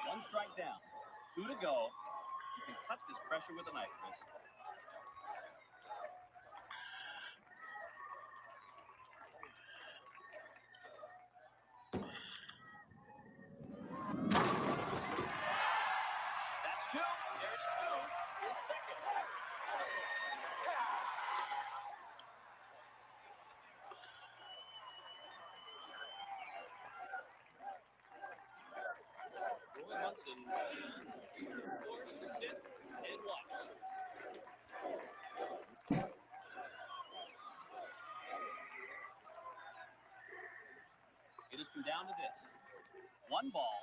One strike down. 2 to go. You can cut this pressure with a knife, Chris. That's 2. There's 2. His second. Roy Munson forced to sit and watch. It has come down to this. 1 ball,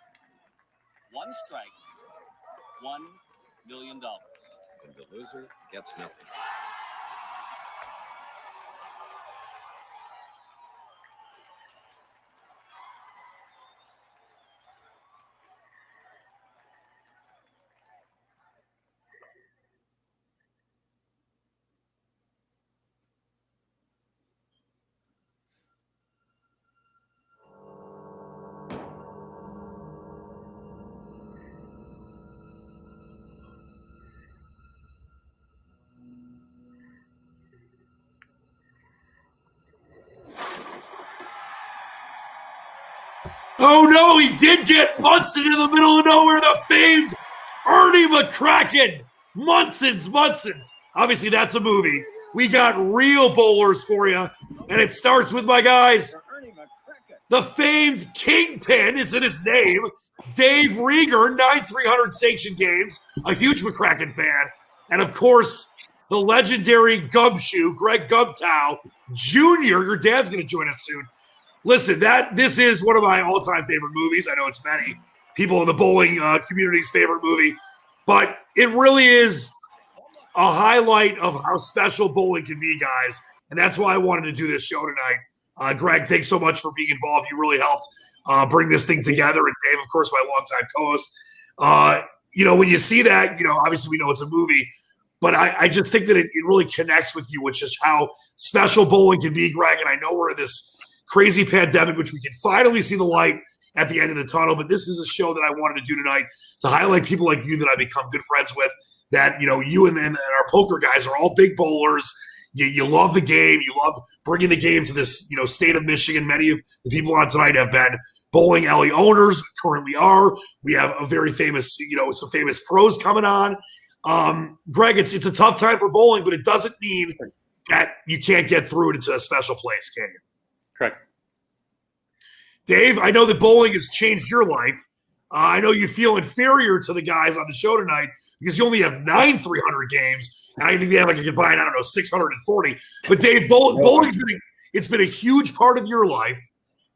1 strike, $1 million. And the loser gets nothing. Oh no, he did get Munson in the middle of nowhere, the famed Ernie McCracken. Munson's. Obviously, that's a movie. We got real bowlers for you, and it starts with my guys. The famed Kingpin is in his name. Dave Rieger, 9,300 sanctioned games, a huge McCracken fan. And of course, the legendary Gumshoe, Greg Gumtow Jr. Your dad's going to join us soon. Listen, this is one of my all-time favorite movies. I know it's many people in the bowling community's favorite movie, but it really is a highlight of how special bowling can be, guys. And that's why I wanted to do this show tonight. Greg, thanks so much for being involved. You really helped bring this thing together. And Dave, of course, my longtime co-host. When you see that, obviously we know it's a movie, but I just think that it really connects with you, which is how special bowling can be, Greg. And I know we're in this crazy pandemic, which we can finally see the light at the end of the tunnel. But this is a show that I wanted to do tonight to highlight people like you that I become good friends with, that, you and our poker guys are all big bowlers. You love the game. You love bringing the game to this, state of Michigan. Many of the people on tonight have been bowling alley owners, currently are. We have a very famous, some famous pros coming on. Greg, it's a tough time for bowling, but it doesn't mean that you can't get through it into a special place, can you? Correct. Dave, I know that bowling has changed your life. I know you feel inferior to the guys on the show tonight because you only have 9,300 games. And I think they have like a combined, 640. But Dave, bowling's been a huge part of your life.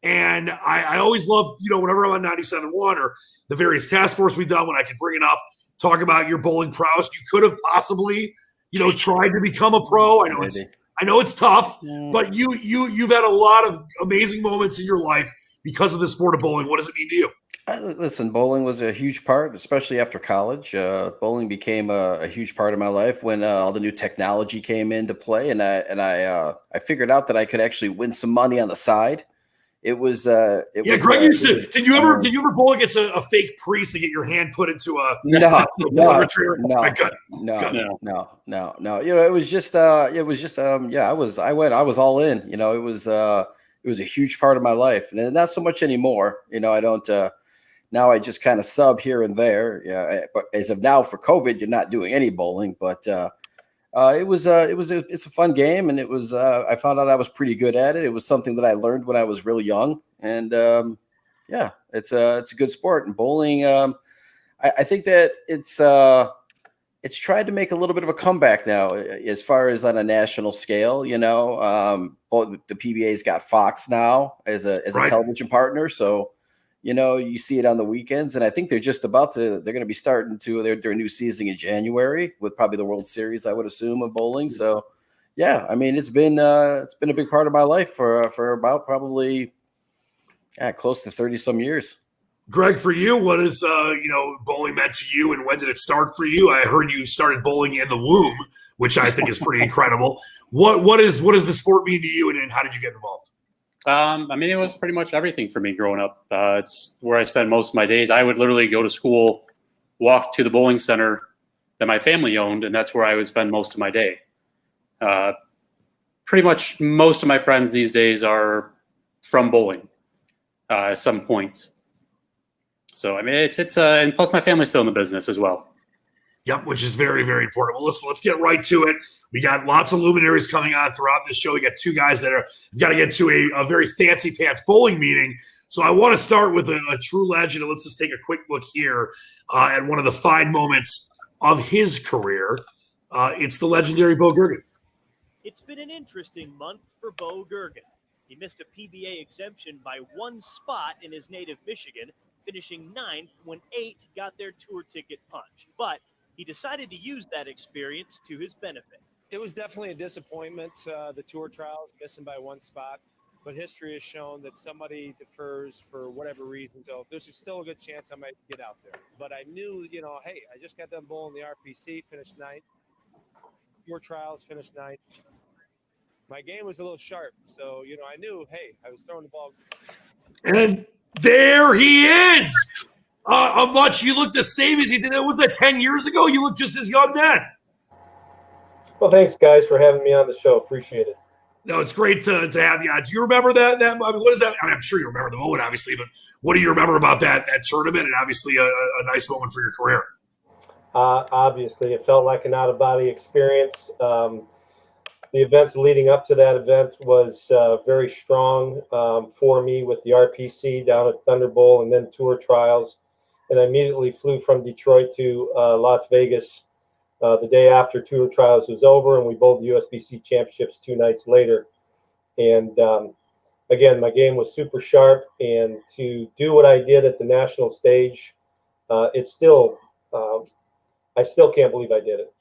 And I always love, whenever I'm on 97.1 or the various task force we've done, when I can bring it up, talk about your bowling prowess. You could have possibly, tried to become a pro. I know it's tough, but you've had a lot of amazing moments in your life because of the sport of bowling. What does it mean to you? Listen, bowling was a huge part, especially after college. Bowling became a huge part of my life when all the new technology came into play, and I figured out that I could actually win some money on the side. Greg used to. Did you ever bowl against a fake priest to get your hand put into a no. It was just I was all in. It was a huge part of my life, and not so much anymore. I don't. Now I just kind of sub here and there. Yeah, but as of now for COVID, you're not doing any bowling, but. It's a fun game, and it was. I found out I was pretty good at it. It was something that I learned when I was really young, and it's a good sport. And bowling, I think that it's tried to make a little bit of a comeback now, as far as on a national scale. The PBA's got Fox now as a television partner, so. You see it on the weekends, and I think they're going to be starting their new season in January with probably the World Series, I would assume, of bowling. So, yeah, it's been a big part of my life for about probably close to 30 some years. Greg, for you, what is bowling meant to you, and when did it start for you? I heard you started bowling in the womb, which I think is pretty incredible. What does the sport mean to you, and how did you get involved? I mean, it was pretty much everything for me growing up. It's where I spent most of my days. I would literally go to school, walk to the bowling center that my family owned, and that's where I would spend most of my day. Pretty much most of my friends these days are from bowling at some point. So, I mean, it's and plus my family's still in the business as well. Yep, which is very, very important. Well, listen, let's get right to it. We got lots of luminaries coming on throughout this show. We got two guys that are got to get to a very fancy pants bowling meeting. So I want to start with a true legend. And let's just take a quick look here at one of the fine moments of his career. It's the legendary Bo Gergen. It's been an interesting month for Bo Gergen. He missed a PBA exemption by one spot in his native Michigan, finishing 9th when 8 got their tour ticket punched. But he decided to use that experience to his benefit. It was definitely a disappointment, the tour trials, missing by one spot. But history has shown that somebody defers for whatever reason. So there's still a good chance I might get out there. But I knew, hey, I just got done bowling the RPC, finished 9th. Tour trials, finished 9th. My game was a little sharp. So, I knew, hey, I was throwing the ball. And there he is. Much you look the same as you did. Wasn't that 10 years ago? You look just as young then. Well, thanks, guys, for having me on the show. Appreciate it. No, it's great to have you on. Do you remember that? I mean, what is that? I mean, I'm sure you remember the moment, obviously, but what do you remember about that tournament and obviously a nice moment for your career? Obviously, it felt like an out-of-body experience. The events leading up to that event was very strong for me with the RPC down at Thunder Bowl and then tour trials. And I immediately flew from Detroit to Las Vegas the day after tour trials was over, and we bowled the USBC championships 2 nights later. And again, my game was super sharp, and to do what I did at the national stage, it's still I still can't believe I did it.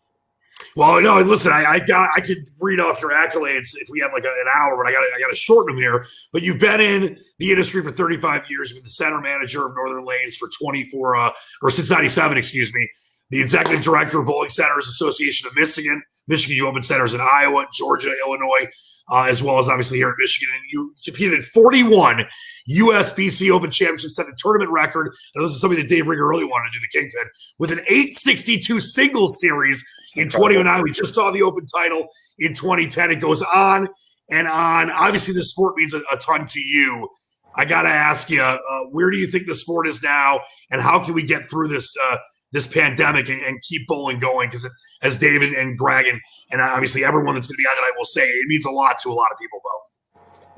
Well, no, listen, I could read off your accolades if we had like an hour, but I got to shorten them here. But you've been in the industry for 35 years. You've been the center manager of Northern Lanes for 24, or since 97, excuse me. The executive director of Bowling Centers Association of Michigan. You opened centers in Iowa, Georgia, Illinois, as well as obviously here in Michigan. And you competed in 41 USBC Open Championships, set the tournament record. And this is something that Dave Rigger really wanted to do, the Kingpin, with an 862 singles series in 2009. We just saw the Open title in 2010. It goes on and on. Obviously, this sport means a ton to you. I got to ask you, where do you think the sport is now, and how can we get through this pandemic and keep bowling going? Because as David and Greg and obviously everyone that's going to be on tonight will say, it means a lot to a lot of people, Bo.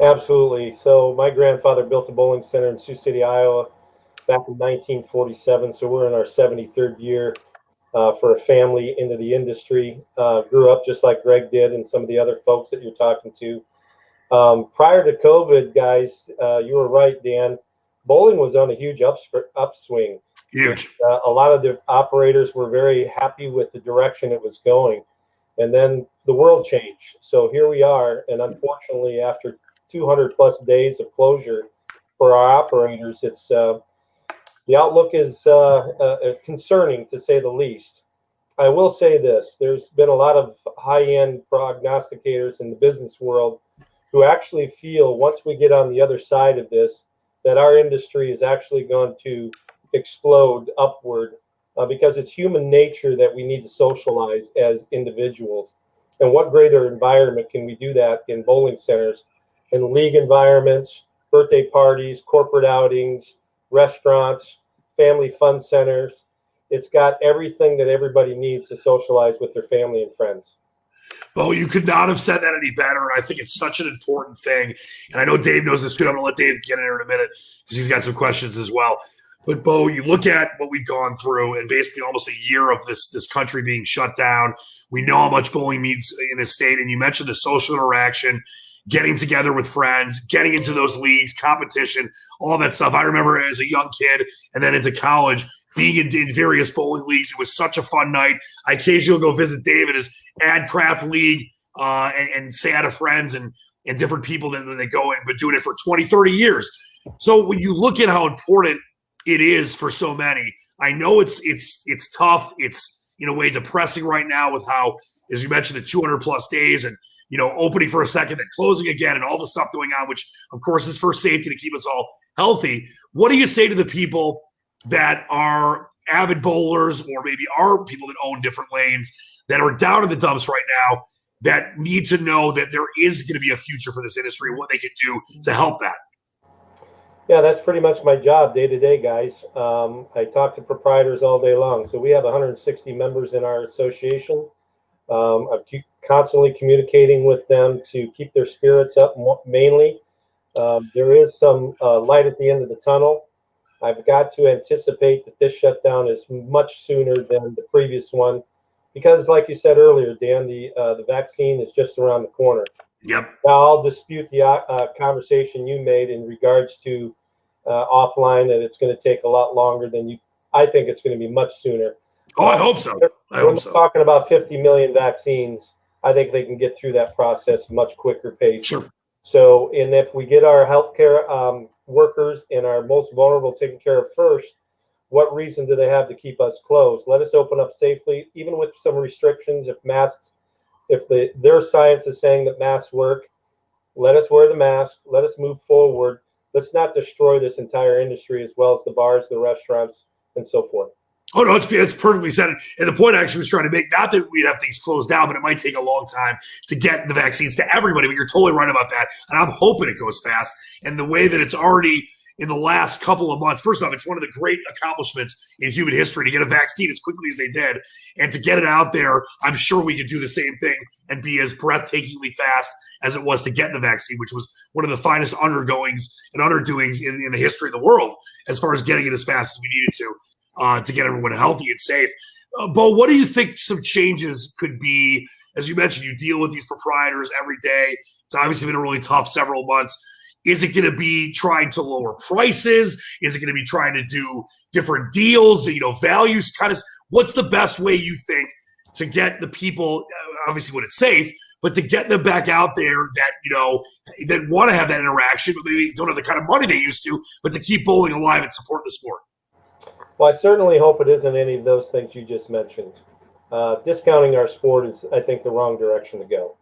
Absolutely. So my grandfather built a bowling center in Sioux City, Iowa back in 1947. So we're in our 73rd year for a family into the industry. Grew up just like Greg did and some of the other folks that you're talking to. Prior to COVID, guys, you were right, Dan. Bowling was on a huge upswing. Huge. A lot of the operators were very happy with the direction it was going. And then the world changed. So here we are. And unfortunately, after 200 plus days of closure for our operators, it's the outlook is concerning, to say the least. I will say this. There's been a lot of high-end prognosticators in the business world who actually feel once we get on the other side of this, that our industry is actually going to explode upward because it's human nature that we need to socialize as individuals. And what greater environment can we do that in bowling centers, in league environments, birthday parties, corporate outings, restaurants, family fun centers. It's got everything that everybody needs to socialize with their family and friends. Bo, you could not have said that any better. And I think it's such an important thing. And I know Dave knows this too. I'm going to let Dave get in here in a minute because he's got some questions as well. But Bo, you look at what we've gone through and basically almost a year of this country being shut down. We know how much bowling means in this state. And you mentioned the social interaction, getting together with friends, getting into those leagues, competition, all that stuff. I remember as a young kid and then into college, being in various bowling leagues. It was such a fun night. I occasionally go visit Dave at his ad craft league and say hi to friends and different people that they go and been doing it for 20, 30 years. So when you look at how important it is for so many, I know it's tough. It's in a way depressing right now with how, as you mentioned, the 200 plus days and opening for a second, then closing again, and all the stuff going on, which of course is for safety to keep us all healthy. What do you say to the people that are avid bowlers, or maybe are people that own different lanes that are down in the dumps right now, that need to know that there is going to be a future for this industry and what they could do to help that? Yeah, that's pretty much my job day to day, guys. I talk to proprietors all day long. So we have 160 members in our association. I'm constantly communicating with them to keep their spirits up, mainly. There is some light at the end of the tunnel. I've got to anticipate that this shutdown is much sooner than the previous one, because, like you said earlier, Dan, the vaccine is just around the corner. Yep. Now, I'll dispute the conversation you made in regards to offline, that it's going to take a lot longer than you. I think it's going to be much sooner. Oh, I hope so. We're talking about 50 million vaccines. I think they can get through that process much quicker pace. Sure. So, and if we get our healthcare workers and our most vulnerable taken care of first, what reason do they have to keep us closed? Let us open up safely, even with some restrictions. If masks, if their science is saying that masks work, let us wear the mask. Let us move forward. Let's not destroy this entire industry, as well as the bars, the restaurants, and so forth. Oh, no, it's perfectly said. And the point I actually was trying to make, not that we'd have things closed down, but it might take a long time to get the vaccines to everybody. But you're totally right about that. And I'm hoping it goes fast. And the way that it's already in the last couple of months, first off, it's one of the great accomplishments in human history to get a vaccine as quickly as they did. And to get it out there, I'm sure we could do the same thing and be as breathtakingly fast as it was to get the vaccine, which was one of the finest undergoings and underdoings in the history of the world, as far as getting it as fast as we needed to get everyone healthy and safe. Bo, what do you think some changes could be? As you mentioned, you deal with these proprietors every day. It's obviously been a really tough several months. Is it going to be trying to lower prices? Is it going to be trying to do different deals, values? What's the best way you think to get the people, obviously when it's safe, but to get them back out there that, that want to have that interaction, but maybe don't have the kind of money they used to, but to keep bowling alive and support the sport? Well, I certainly hope it isn't any of those things you just mentioned. Discounting our sport is, I think, the wrong direction to go.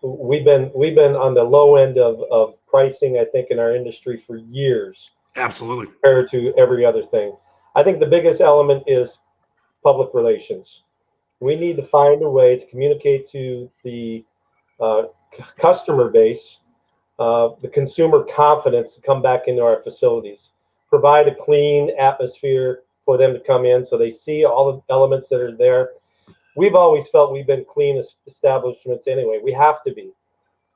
We've been on the low end of pricing, I think, in our industry for years. Absolutely. Compared to every other thing. I think the biggest element is public relations. We need to find a way to communicate to the customer base, the consumer confidence to come back into our facilities. Provide a clean atmosphere for them to come in so they see all the elements that are there. We've always felt we've been clean establishments anyway. We have to be.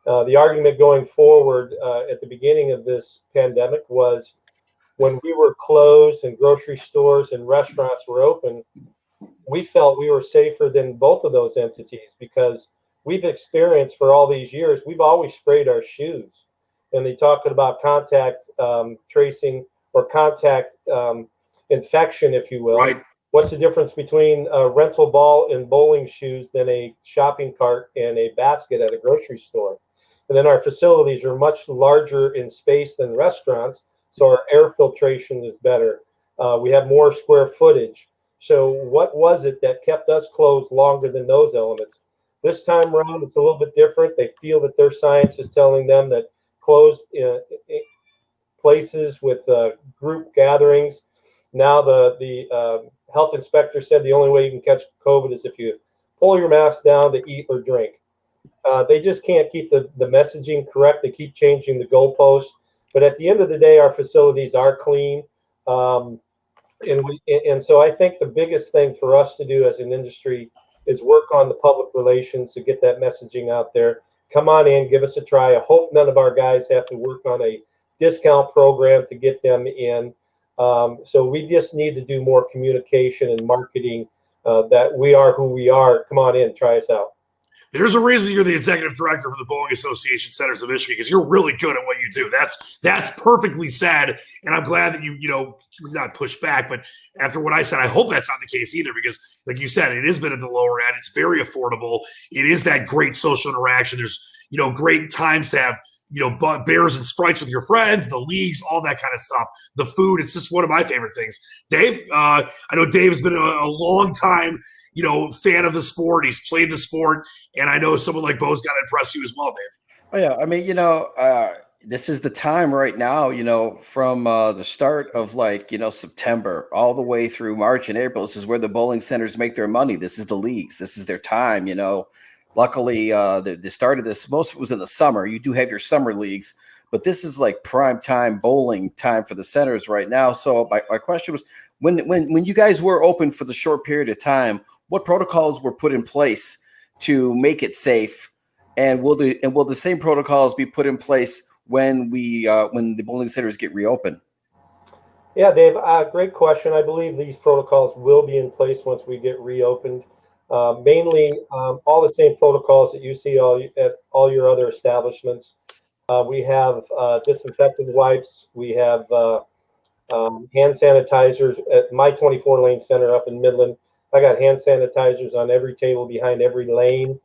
The argument going forward at the beginning of this pandemic was when we were closed and grocery stores and restaurants were open, we felt we were safer than both of those entities, because we've experienced for all these years, we've always sprayed our shoes. And they talked about contact tracing or contact infection, if you will. Right. What's the difference between a rental ball and bowling shoes than a shopping cart and a basket at a grocery store? And then our facilities are much larger in space than restaurants, so our air filtration is better. We have more square footage. So what was it that kept us closed longer than those elements? This time around, it's a little bit different. They feel that their science is telling them that closed places with group gatherings. Now the health inspector said the only way you can catch COVID is if you pull your mask down to eat or drink. They just can't keep the messaging correct. They keep changing the goalposts. But at the end of the day, our facilities are clean. And so I think the biggest thing for us to do as an industry is work on the public relations to get that messaging out there. Come on in, give us a try. I hope none of our guys have to work on a discount program to get them in. So we just need to do more communication and marketing that we are who we are. Come on in, try us out. There's a reason you're the executive director for the Bowling Association Centers of Michigan, because you're really good at what you do. That's perfectly said, and I'm glad that you not pushed back. But after what I said, I hope that's not the case either, because like you said, it has been at the lower end. It's very affordable. It is that great social interaction. There's great times to have beers and sprites with your friends, the leagues, all that kind of stuff. The food, it's just one of my favorite things. Dave, I know Dave has been a long time, fan of the sport. He's played the sport, and I know someone like Bo's got to impress you as well, Dave. Oh yeah, I mean, this is the time right now, from the start of September all the way through March and April. This is where the bowling centers make their money. This is the leagues. This is their time, Luckily, the start of this, most of it was in the summer. You do have your summer leagues, but this is like prime time bowling time for the centers right now. So my question was, when you guys were open for the short period of time, what protocols were put in place to make it safe? And will the same protocols be put in place when the bowling centers get reopened? Yeah, Dave, great question. I believe these protocols will be in place once we get reopened. Mainly all the same protocols that you see at all your other establishments. We have disinfectant wipes. We have hand sanitizers at my 24-lane center up in Midland. I got hand sanitizers on every table behind every lane.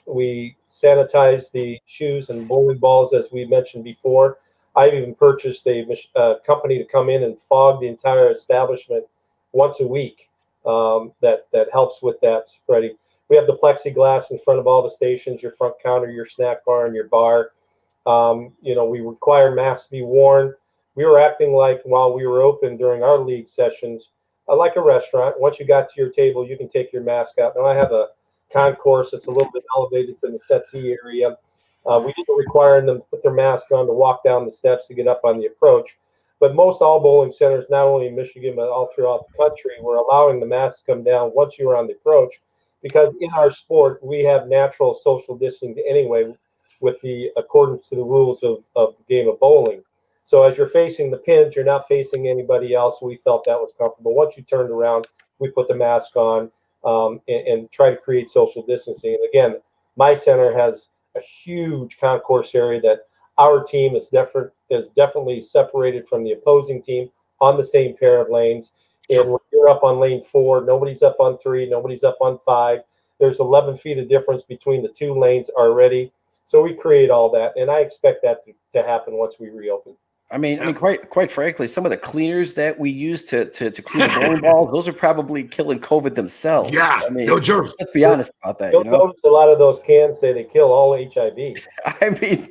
We sanitize the shoes and bowling balls, as we mentioned before. I've even purchased a company to come in and fog the entire establishment once a week. That helps with that spreading. We have the plexiglass in front of all the stations, your front counter, your snack bar, and your bar. We require masks to be worn. We were acting like, while we were open during our league sessions, like a restaurant. Once you got to your table, you can take your mask out. Now I have a concourse that's a little bit elevated from the settee area. We didn't require them to put their mask on to walk down the steps to get up on the approach. But most all bowling centers, not only in Michigan, but all throughout the country, were allowing the mask to come down once you were on the approach, because in our sport, we have natural social distancing anyway, with the accordance to the rules of the game of bowling. So as you're facing the pins, you're not facing anybody else. We felt that was comfortable. Once you turned around, we put the mask on and try to create social distancing. And again, my center has a huge concourse area that our team is definitely separated from the opposing team on the same pair of lanes. And when you're up on lane 4, nobody's up on 3, nobody's up on 5. There's 11 feet of difference between the two lanes already. So we create all that, and I expect that to happen once we reopen. I mean, quite frankly, some of the cleaners that we use to clean the bowling balls, those are probably killing COVID themselves. Yeah, I mean, no germs. Let's be honest about that. You'll notice a lot of those cans say they kill all HIV. I mean,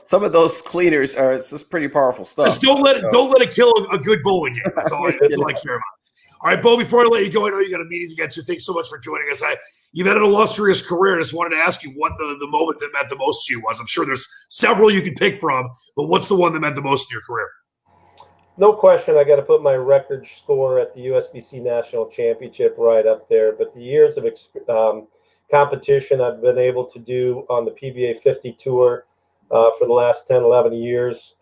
some of those cleaners are just pretty powerful stuff. Just don't let it kill a good bowling game. That's all I care about. All right, Bo, before I let you go, I know you got a meeting to get to. Thanks so much for joining us. You've had an illustrious career. I just wanted to ask you what the moment that meant the most to you was. I'm sure there's several you could pick from, but what's the one that meant the most in your career? No question, I got to put my record score at the USBC National Championship right up there. But the years of competition I've been able to do on the PBA 50 Tour for the last 10, 11 years,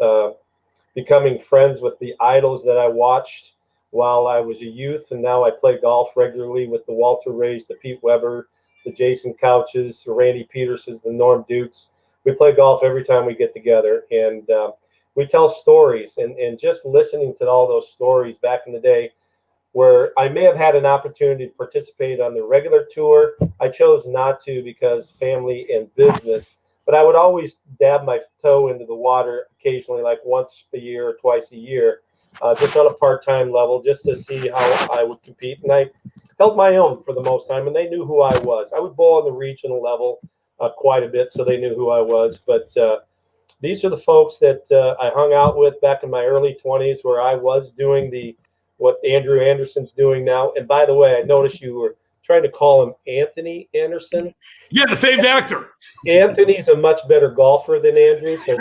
becoming friends with the idols that I watched while I was a youth, and now I play golf regularly with the Walter Rays, the Pete Weber, the Jason Couches, the Randy Petersons, the Norm Dukes. We play golf every time we get together, and we tell stories. And just listening to all those stories back in the day, where I may have had an opportunity to participate on the regular tour, I chose not to because family and business. But I would always dab my toe into the water occasionally, like once a year or twice a year. Just on a part-time level, just to see how I would compete. And I held my own for the most time, and they knew who I was. I would bowl on the regional level quite a bit, so they knew who I was. But these are the folks that I hung out with back in my early 20s, where I was doing what Andrew Anderson's doing now. And by the way, I noticed you were trying to call him Anthony Anderson. Yeah, the famed actor. Anthony's a much better golfer than Andrew, so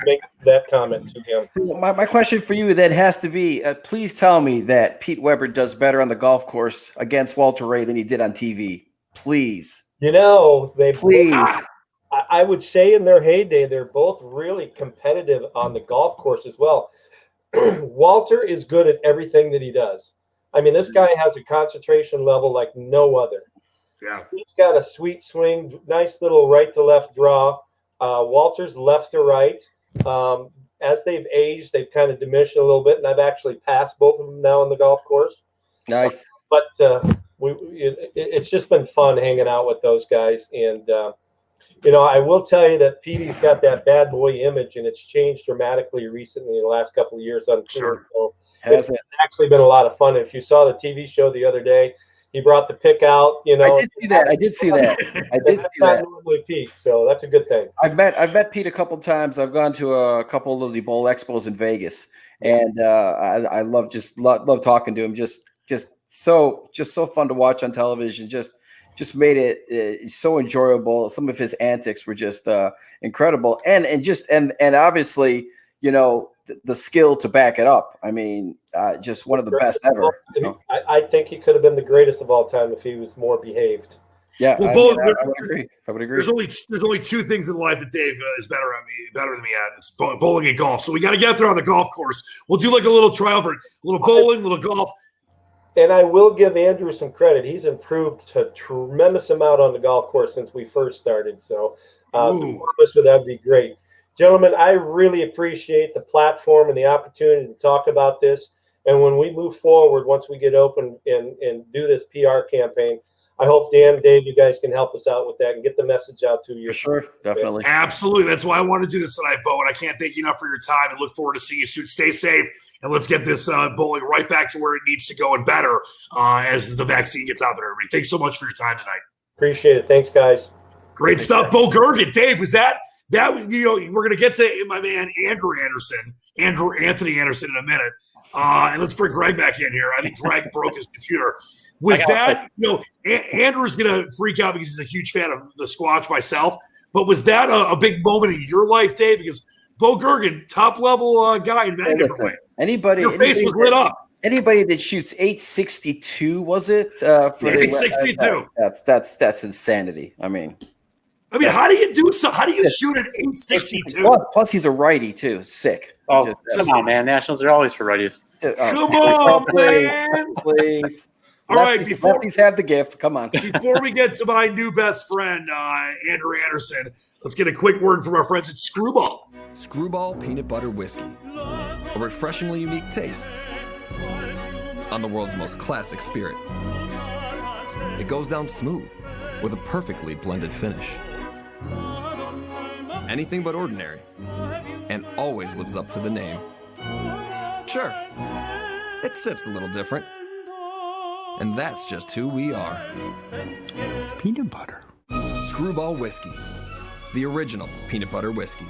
make that comment to him. My question for you then has to be, please tell me that Pete Weber does better on the golf course against Walter Ray than he did on TV. Please. Please. I would say in their heyday, they're both really competitive on the golf course as well. Walter is good at everything that he does. I mean, this guy has a concentration level like no other. Yeah. He's got a sweet swing, nice little right to left draw. Walter's left to right. As they've aged, they've kind of diminished a little bit, and I've actually passed both of them now on the golf course. Nice. But it's just been fun hanging out with those guys. And, I will tell you that Petey's got that bad boy image, and it's changed dramatically recently in the last couple of years on tour. Sure. So Has it's actually been a lot of fun. If you saw the TV show the other day, he brought the pick out. I did see that. I did see that. That's not normally Pete, so that's a good thing. I've met Pete a couple times. I've gone to a couple of the bowl expos in Vegas, and I love talking to him. Just so fun to watch on television. Just made it so enjoyable. Some of his antics were just incredible, and obviously, the skill to back it up. I mean, just one of the best ever. I think he could have been the greatest of all time if he was more behaved. Yeah, well, I would agree. There's only two things in life that Dave is better than me at. It's bowling and golf. So we got to get out there on the golf course. We'll do like a little triumvirate, a little bowling, a little golf. And I will give Andrew some credit. He's improved a tremendous amount on the golf course since we first started. So that'd be great. Gentlemen, I really appreciate the platform and the opportunity to talk about this. And when we move forward, once we get open and do this PR campaign, I hope Dan, Dave, you guys can help us out with that and get the message out to you. For sure, definitely. Absolutely. That's why I want to do this tonight, Bo. And I can't thank you enough for your time and look forward to seeing you soon. Stay safe, and let's get this bowling right back to where it needs to go and better as the vaccine gets out there. Everybody, thanks so much for your time tonight. Appreciate it. Thanks, guys. Great stuff. Bo Gergen. Dave, was that we're going to get to my man Andrew Anthony Anderson in a minute. And let's bring Greg back in here. I think Greg broke his computer. Was that, Andrew's going to freak out because he's a huge fan of the Squatch myself, but was that a big moment in your life, Dave? Because Bo Gergen, top level guy in many different ways. Your face was lit up. Anybody that shoots 862, was it? For 862. That's insanity. I mean, how do you do so? How do you shoot at 862? Plus, he's a righty too. Sick. Oh, come on, man! Nationals are always for righties. Come on, man! Please. All right, lefties have the gift. Come on. Before we get to my new best friend, Andrew Anderson, let's get a quick word from our friends at Screwball. Screwball Peanut Butter Whiskey. A refreshingly unique taste on the world's most classic spirit. It goes down smooth with a perfectly blended finish. Anything but ordinary, and always lives up to the name. Sure, it sips a little different, and that's just who we are. Peanut butter. Screwball Whiskey, the original peanut butter whiskey.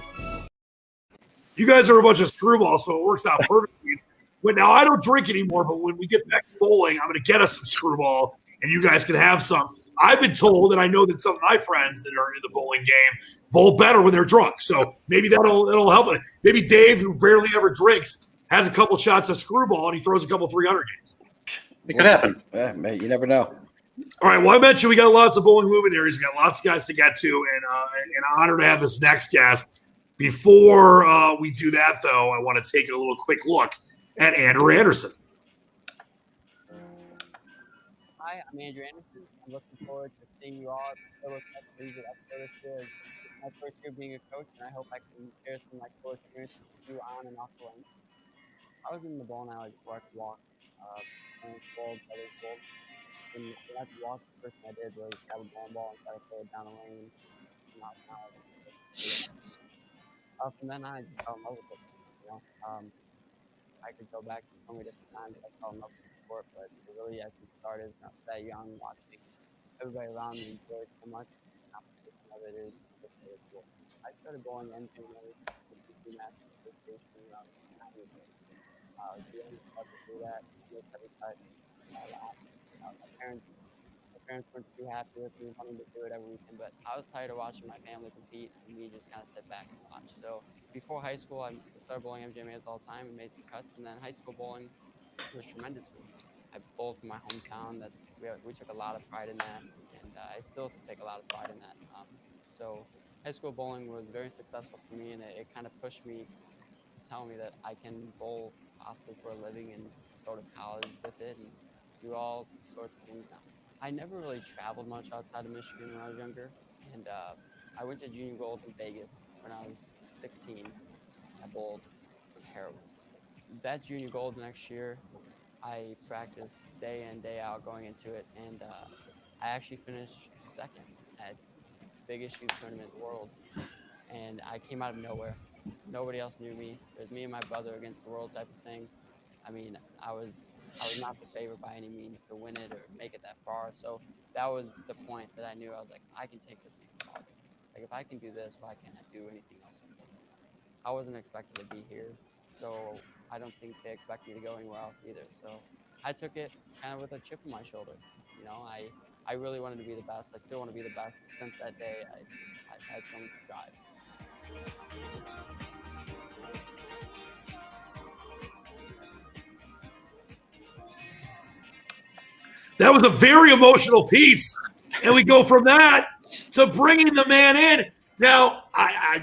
You guys are a bunch of screwballs, so it works out perfectly. But now I don't drink anymore, but when we get back to bowling, I'm going to get us some Screwball, and you guys can have some. I've been told, and I know that some of my friends that are in the bowling game bowl better when they're drunk. So maybe that'll help it. Maybe Dave, who barely ever drinks, has a couple shots of Screwball, and he throws a couple 300 games. It could happen. Yeah, man, you never know. All right. Well, I mentioned we got lots of bowling luminaries. We got lots of guys to get to, and an honor to have this next guest. Before we do that, though, I want to take a little quick look at Andrew Anderson. Hi, I'm Andrew Anderson. I'm looking forward to seeing you all at the Phillips Collegiate episode this year. It's my first year being a coach, and I hope I can share some of my cool experiences with you on and off the lane. I was in the bowling alley before I could walk. Parents bowled, brothers bowled. And when I could walk, the first thing I did was grab a bowling ball and try to throw it down the lane. From then on, I just fell in love with it. I could go back to so many different times I fell in love with the sport, but it really actually started that young, watching everybody around me enjoy it so much. The competition of it is just really cool. I started bowling in January with the National Association around 9 years old. Doing stuff to do that, every cut, my parents weren't too happy with me wanting to do it every weekend, but I was tired of watching my family compete and me just kind of sit back and watch. So before high school, I started bowling MJMAs all the time and made some cuts, and then high school bowling was tremendous for me. I bowled for my hometown. That we took a lot of pride in that, and I still take a lot of pride in that. So high school bowling was very successful for me, and it kind of pushed me to tell me that I can bowl possibly for a living and go to college with it and do all sorts of things now. I never really traveled much outside of Michigan when I was younger, and I went to Junior Gold in Vegas when I was 16. I bowled. It was terrible. That Junior Gold next year, I practiced day in, day out going into it, and I actually finished second at biggest youth tournament in the world, and I came out of nowhere. Nobody else knew me. It was me and my brother against the world type of thing. I mean, I was not the favorite by any means to win it or make it that far. So that was the point that I knew. I was like, I can take this even farther. Like, if I can do this, why can't I do anything else? I wasn't expected to be here, so I don't think they expect me to go anywhere else either. So I took it kind of with a chip on my shoulder. You know, I really wanted to be the best. I still want to be the best. Since that day, I've had so much drive. That was a very emotional piece. And we go from that to bringing the man in. Now,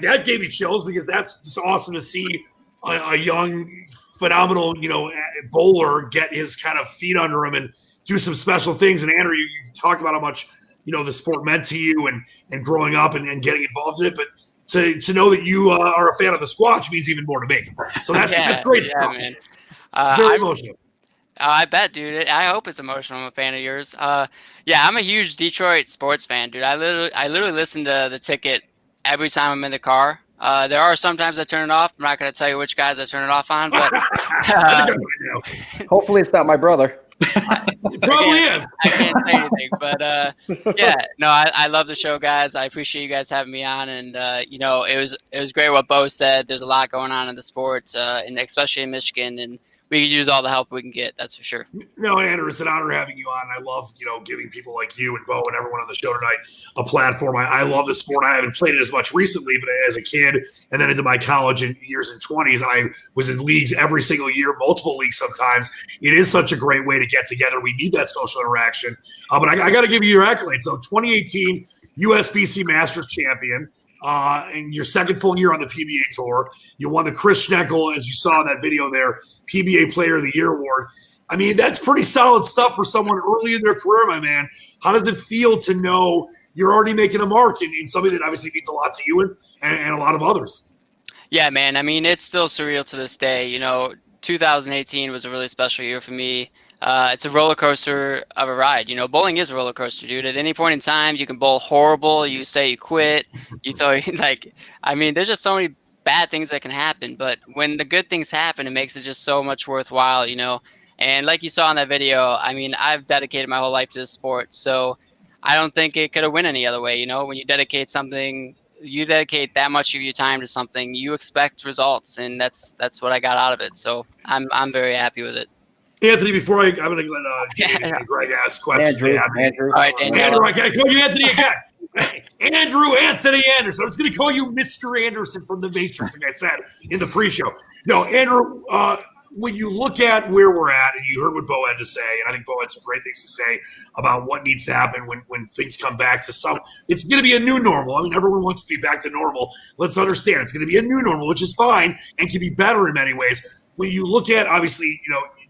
that gave me chills because that's just awesome to see a young, phenomenal, bowler get his kind of feet under him and do some special things. And Andrew, you talked about how much, the sport meant to you and growing up and getting involved in it. But to know that you are a fan of the Squatch means even more to me. So that's great stuff. Man. It's very emotional. I bet, dude. I hope it's emotional. I'm a fan of yours. Yeah, I'm a huge Detroit sports fan, dude. I literally listen to The Ticket every time I'm in the car. There are sometimes I turn it off. I'm not going to tell you which guys I turn it off on, but hopefully it's not my brother. It probably is. I can't say anything, but yeah, no, I love the show, guys. I appreciate you guys having me on, and it was great what Bo said. There's a lot going on in the sports, and especially in Michigan, and we could use all the help we can get. That's for sure. No, Andrew, it's an honor having you on. I love, giving people like you and Bo and everyone on the show tonight a platform. I love the sport. I haven't played it as much recently, but as a kid and then into my college and years and 20s, and I was in leagues every single year, multiple leagues sometimes. It is such a great way to get together. We need that social interaction. But I got to give you your accolades. So 2018 USBC Masters champion. In your second full year on the PBA Tour, you won the Chris Schneckel, as you saw in that video there, PBA Player of the Year award. I mean, that's pretty solid stuff for someone early in their career, my man. How does it feel to know you're already making a mark in something that obviously means a lot to you and a lot of others? Yeah, man. I mean, it's still surreal to this day. 2018 was a really special year for me. It's a roller coaster of a ride. Bowling is a roller coaster, dude. At any point in time, you can bowl horrible. You say you quit. You throw there's just so many bad things that can happen. But when the good things happen, it makes it just so much worthwhile, And like you saw in that video, I mean, I've dedicated my whole life to this sport. So I don't think it could have went any other way. When you dedicate something, you dedicate that much of your time to something, you expect results. And that's what I got out of it. So I'm very happy with it. Anthony, before I'm going to let Jamie and Greg ask questions. Andrew. All right, Andrew, I can't call you Anthony again. Anthony Anderson. I was going to call you Mr. Anderson from The Matrix, like I said in the pre-show. No, Andrew, when you look at where we're at, and you heard what Bo had to say, and I think Bo had some great things to say about what needs to happen when things come back to some. It's going to be a new normal. I mean, everyone wants to be back to normal. Let's understand it's going to be a new normal, which is fine and can be better in many ways. When you look at, obviously,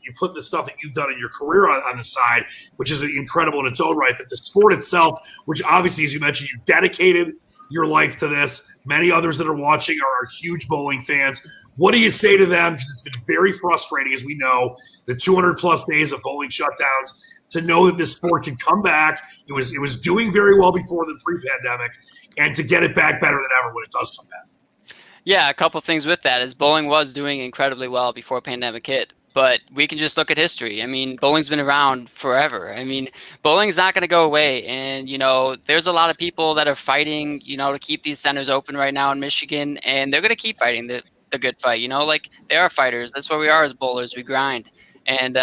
you put the stuff that you've done in your career on the side, which is incredible in its own right. But the sport itself, which obviously, as you mentioned, you dedicated your life to this. Many others that are watching are huge bowling fans. What do you say to them? Because it's been very frustrating, as we know, the 200-plus days of bowling shutdowns, to know that this sport can come back. It was doing very well before the pre-pandemic, and to get it back better than ever when it does come back. Yeah, a couple things with that is bowling was doing incredibly well before pandemic hit. But we can just look at history. I mean, bowling's been around forever. I mean, bowling's not going to go away. And, there's a lot of people that are fighting, to keep these centers open right now in Michigan. And they're going to keep fighting the good fight. They are fighters. That's what we are as bowlers. We grind. And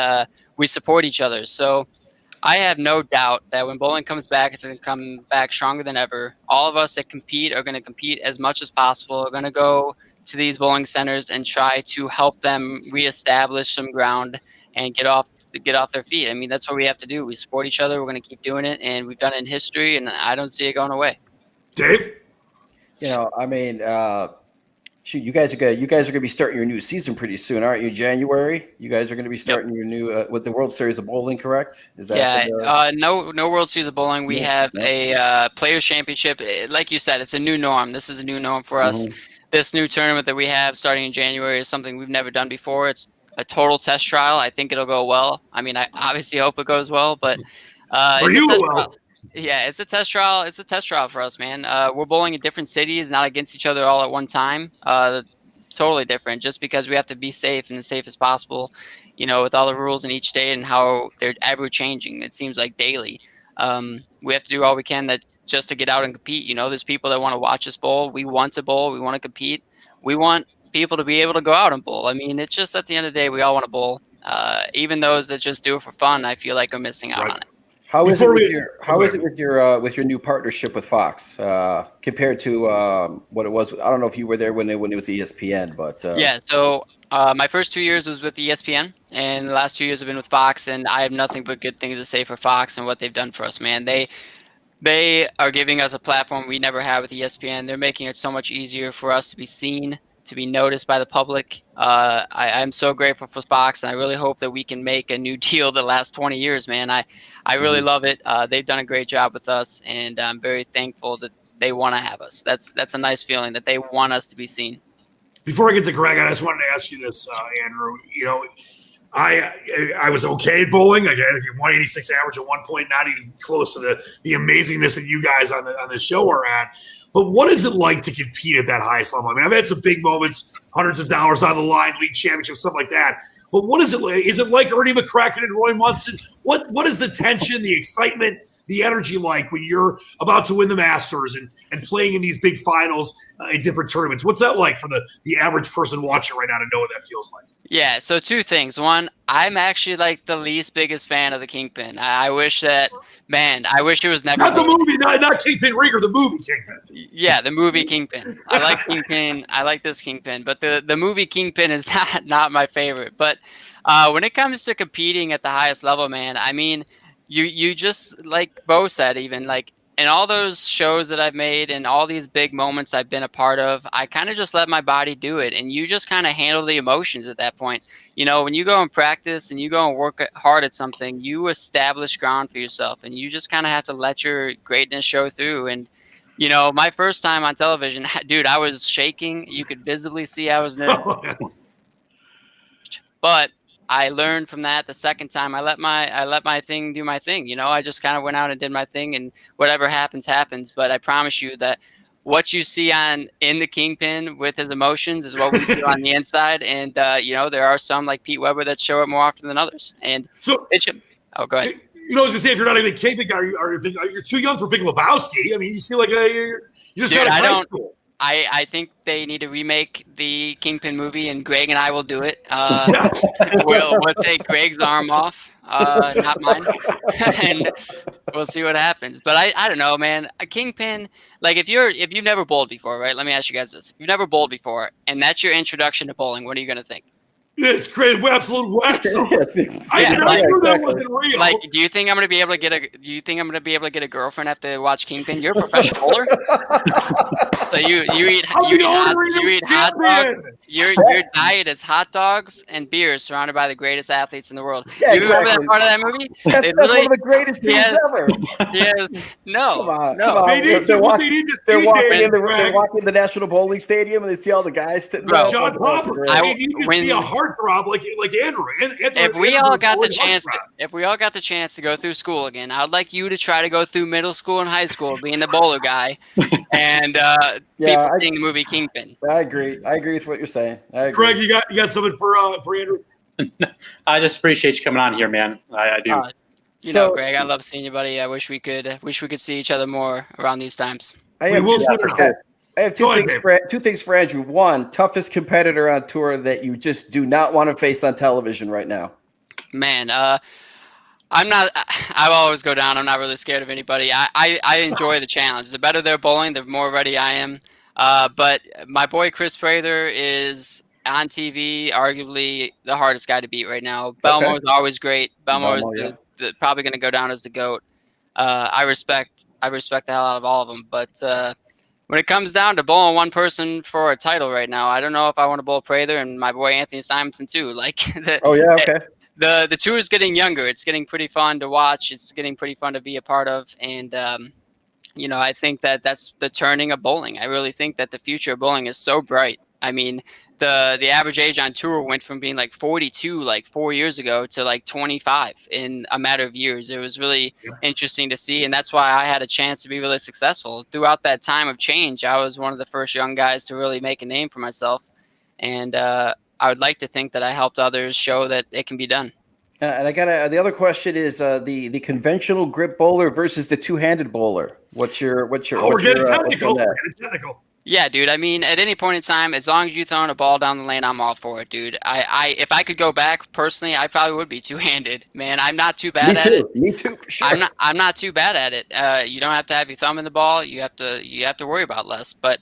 we support each other. So I have no doubt that when bowling comes back, it's going to come back stronger than ever. All of us that compete are going to compete as much as possible. Are going to go to these bowling centers and try to help them reestablish some ground and get off their feet. I mean, that's what we have to do. We support each other. We're going to keep doing it, and we've done it in history, and I don't see it going away. Dave? Shoot, you guys are going to be starting your new season pretty soon, aren't you? January. You guys are going to be starting your new with the World Series of Bowling, correct? Is that no World Series of Bowling. We have a Players Championship. Like you said, it's a new norm. This is a new norm for us. This new tournament that we have starting in January is something we've never done before. It's a total test trial. I think it'll go well. I mean, I obviously hope it goes well, but for you, well. Yeah, it's a test trial. It's a test trial for us, man. We're bowling in different cities, not against each other all at one time. Totally different, just because we have to be safe and as safe as possible, with all the rules in each state and how they're ever changing. It seems like daily. We have to do all we can just to get out and compete. There's people that want to watch us bowl. We want to bowl. We want to compete. We want people to be able to go out and bowl. I mean, it's just at the end of the day, we all want to bowl. Even those that just do it for fun, I feel like are missing out on it. How is it with your new partnership with Fox compared to what it was? I don't know if you were there when it was ESPN, but yeah. So my first 2 years was with ESPN, and the last 2 years have been with Fox, and I have nothing but good things to say for Fox and what they've done for us, man. They are giving us a platform we never had with ESPN. They're making it so much easier for us to be seen, to be noticed by the public. I'm so grateful for Fox, and I really hope that we can make a new deal that lasts 20 years, man. I really love it. They've done a great job with us, and I'm very thankful that they want to have us. That's a nice feeling that they want us to be seen. Before I get to Greg, I just wanted to ask you this, Andrew. I was okay at bowling. I got 186 average at one point, not even close to the amazingness that you guys on the show are at. But what is it like to compete at that highest level? I mean, I've had some big moments, hundreds of dollars on the line, league championship, stuff like that. But what is it like? Is it like Ernie McCracken and Roy Munson? What is the tension, the excitement, the energy like when you're about to win the Masters and playing in these big finals in different tournaments? What's that like for the average person watching right now to know what that feels like? Yeah, so two things. One, I'm actually like the least biggest fan of the Kingpin. I wish it was never. Not the movie, not Kingpin Rieger, the movie Kingpin. Yeah, the movie Kingpin. I like Kingpin. I like this Kingpin, but the movie Kingpin is not my favorite. But when it comes to competing at the highest level, man, I mean, you just like Bo said, even like in all those shows that I've made and all these big moments I've been a part of, I kind of just let my body do it, and you just kind of handle the emotions at that point. When you go and practice and you go and work hard at something, you establish ground for yourself, and you just kind of have to let your greatness show through. And my first time on television, dude, I was shaking. You could visibly see I was nervous. But I learned from that. The second time, I let my thing do my thing. I just kind of went out and did my thing, and whatever happens, happens. But I promise you that what you see in the Kingpin with his emotions is what we do on the inside. And there are some like Pete Weber that show it more often than others. And so it should. Oh, go ahead. I was gonna say, if you're not even a Kingpin guy, you're too young for Big Lebowski. I mean, you see like you're just out of high school. I think they need to remake the Kingpin movie, and Greg and I will do it. We'll take Greg's arm off, not mine, and we'll see what happens. But I don't know, man. A Kingpin, like if you've never bowled before, right? Let me ask you guys this: if you've never bowled before, and that's your introduction to bowling, what are you gonna think? It's crazy, absolute wax. I knew that wasn't real. Like, do you think I'm gonna be able to get a girlfriend after watch Kingpin? You're a professional bowler. So you eat hot dogs. Your diet is hot dogs and beers, surrounded by the greatest athletes in the world. Yeah, you remember that part of that movie? That's one of the greatest teams ever. No. Come on. They're walking in the National Bowling Stadium and they see all the guys sitting there. John Popper. You can see a heartthrob like Andrew. If we all got the chance to go through school again, I would like you to try to go through middle school and high school, being the bowler guy, and people seeing the movie Kingpin. I agree with what you're saying. Greg, you got something for Andrew? I just appreciate you coming on here, man. I do. Greg, I love seeing you, buddy. I wish we could see each other more around these times. I have two things for Andrew. One, toughest competitor on tour that you just do not want to face on television right now. Man, I'm not. I always go down. I'm not really scared of anybody. I enjoy the challenge. The better they're bowling, the more ready I am. But my boy Chris Prather is on TV, arguably the hardest guy to beat right now. Belmo is always great. Belmo is probably going to go down as the GOAT. I respect the hell out of all of them. But when it comes down to bowling one person for a title right now, I don't know if I want to bowl Prather and my boy Anthony Simonson too. The tour is getting younger. It's getting pretty fun to watch. It's getting pretty fun to be a part of. And, I think that's the turning of bowling. I really think that the future of bowling is so bright. I mean, the average age on tour went from being like 42 like 4 years ago to like 25 in a matter of years. It was really interesting to see, and that's why I had a chance to be really successful throughout that time of change. I was one of the first young guys to really make a name for myself, and I would like to think that I helped others show that it can be done. And I got the other question is the conventional grip bowler versus the two-handed bowler. What's your We're getting technical. what's your- We're getting technical. Yeah, dude. I mean, at any point in time, as long as you throwing a ball down the lane, I'm all for it, dude. If I could go back personally, I probably would be two-handed. Man, I'm not too bad at it. Me too, for sure. I'm not too bad at it. You don't have to have your thumb in the ball. You have to worry about less. But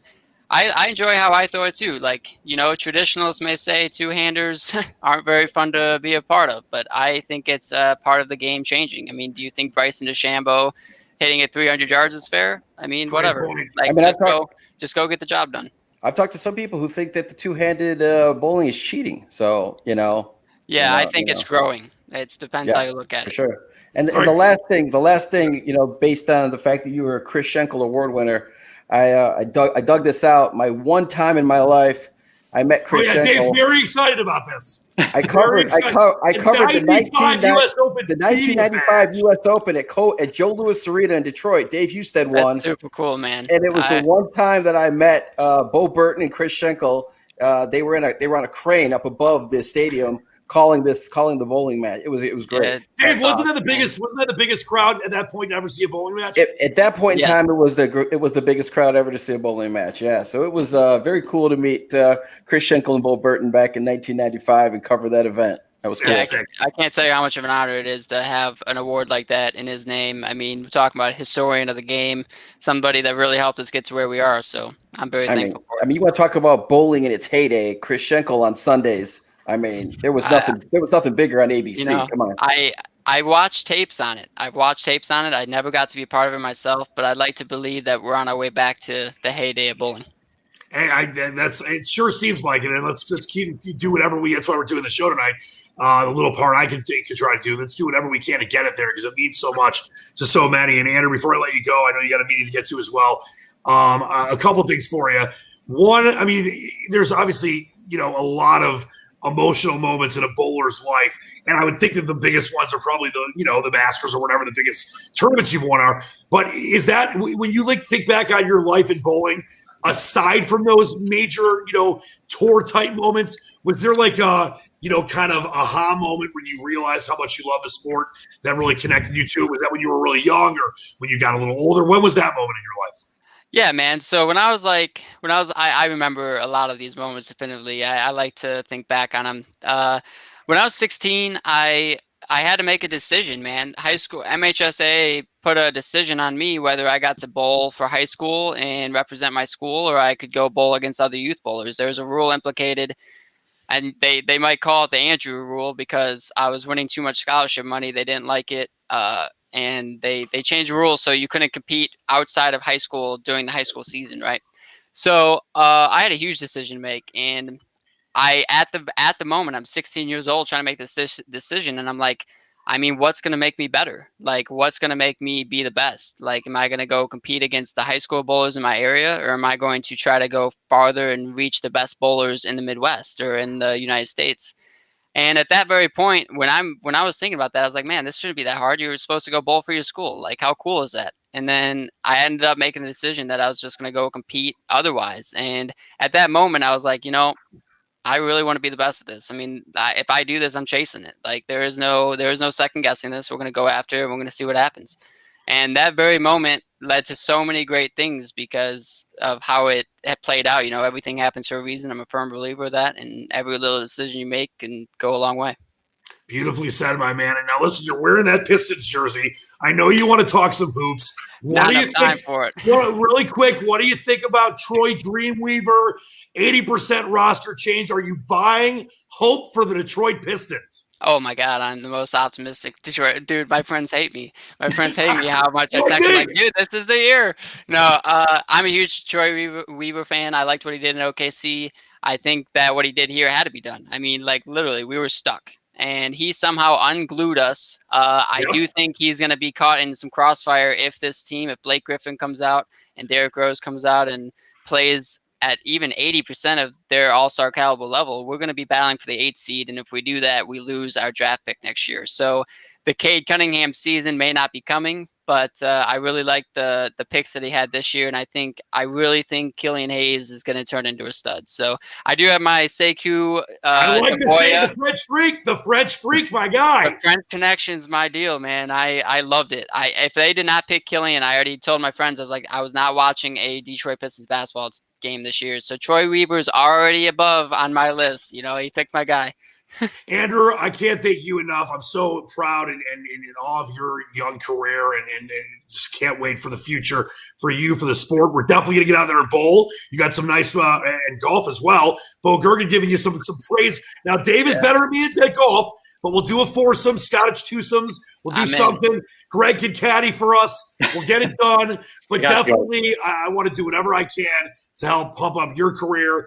I enjoy how I throw it too. Like, you know, traditionalists may say two-handers aren't very fun to be a part of, but I think it's part of the game changing. I mean, do you think Bryson DeChambeau hitting it 300 yards is fair? I mean, whatever. Like, just go get the job done. I've talked to some people who think that the two-handed bowling is cheating. So, you know. Yeah, I think it's growing. It depends how you look at it. For sure. And the last thing, you know, based on the fact that you were a Chris Schenkel Award winner, I dug this out. My one time in my life, I met Chris Schenkel. Dave's very excited about this. I covered the 1995 U.S. Open at Joe Louis Arena in Detroit. Dave Husted won. That's super cool, man. And it was the one time that I met Bo Burton and Chris Schenkel. They were on a crane up above the stadium calling the bowling match. It was great. Yeah, Dave, wasn't that the biggest crowd at that point to ever see a bowling match? At that point in time, it was the biggest crowd ever to see a bowling match. Yeah, so it was very cool to meet Chris Schenkel and Bo Burton back in 1995 and cover that event. That was cool. Yeah, I can't tell you how much of an honor it is to have an award like that in his name. I mean, we're talking about a historian of the game, somebody that really helped us get to where we are. So I'm very thankful for it. I mean, you want to talk about bowling in its heyday? Chris Schenkel on Sundays. I mean, there was nothing bigger on ABC. You know, Come on. I watched tapes on it. I never got to be a part of it myself, but I'd like to believe that we're on our way back to the heyday of bowling. Hey, it sure seems like it. And let's do whatever that's why we're doing the show tonight. The little part I can try to do. Let's do whatever we can to get it there because it means so much to so many. And Andrew, before I let you go, I know you got a meeting to get to as well. A couple things for you. One, I mean, there's obviously, you know, a lot of emotional moments in a bowler's life. And I would think that the biggest ones are probably the Masters or whatever the biggest tournaments you've won are. But is that when you think back on your life in bowling, aside from those major, tour type moments, was there like a, kind of aha moment when you realized how much you love the sport that really connected you to it? Was that when you were really young or when you got a little older? When was that moment in your life? Yeah, man. So I remember a lot of these moments definitively. I like to think back on them. When I was 16, I had to make a decision, man. High school MHSA put a decision on me whether I got to bowl for high school and represent my school or I could go bowl against other youth bowlers. There was a rule implicated, and they might call it the Andrew rule because I was winning too much scholarship money. They didn't like it. And they changed the rules so you couldn't compete outside of high school during the high school season, right? So I had a huge decision to make, and at the moment I'm 16 years old trying to make this decision, and I'm like, I mean, what's going to make me better? Like, what's going to make me be the best? Like, am I going to go compete against the high school bowlers in my area, or am I going to try to go farther and reach the best bowlers in the Midwest or in the United States? And at that very point, when I was thinking about that, I was like, man, this shouldn't be that hard. You were supposed to go bowl for your school. Like, how cool is that? And then I ended up making the decision that I was just going to go compete otherwise. And at that moment, I was like, I really want to be the best at this. I mean, if I do this, I'm chasing it. Like, there is no second guessing this. We're going to go after it. We're going to see what happens. And that very moment led to so many great things because of how it had played out. Everything happens for a reason. I'm a firm believer of that. And every little decision you make can go a long way. Beautifully said, my man. And now listen, you're wearing that Pistons jersey. I know you want to talk some hoops. Not enough time for it. Really quick, what do you think about Troy Dreamweaver? 80% roster change. Are you buying hope for the Detroit Pistons? Oh my God, I'm the most optimistic Detroit dude. My friends hate me. My friends hate me how much I text them like, dude, this is the year. No, I'm a huge Troy Weaver fan. I liked what he did in OKC. I think that what he did here had to be done. I mean, like literally, we were stuck. And he somehow unglued us. I do think he's going to be caught in some crossfire if Blake Griffin comes out and Derrick Rose comes out and plays at even 80% of their all-star caliber level, we're going to be battling for the 8th seed. And if we do that, we lose our draft pick next year. So the Cade Cunningham season may not be coming, but I really like the picks that he had this year. And I really think Killian Hayes is going to turn into a stud. So I do have my Sekou I like Naboya. the French freak, my guy. The French connection's my deal, man. I loved it. If they did not pick Killian, I already told my friends, I was not watching a Detroit Pistons basketball game this year. So Troy Weaver's already above on my list. You know, he picked my guy. Andrew, I can't thank you enough. I'm so proud and in awe of your young career and just can't wait for the future for you, for the sport. We're definitely going to get out there and bowl. You got some nice and golf as well. Bo Gergen giving you some praise. Now, Dave is better than me at golf, but we'll do a foursome, Scottish twosomes. We'll do something. Greg can caddy for us. We'll get it done. But definitely, I want to do whatever I can to help pump up your career.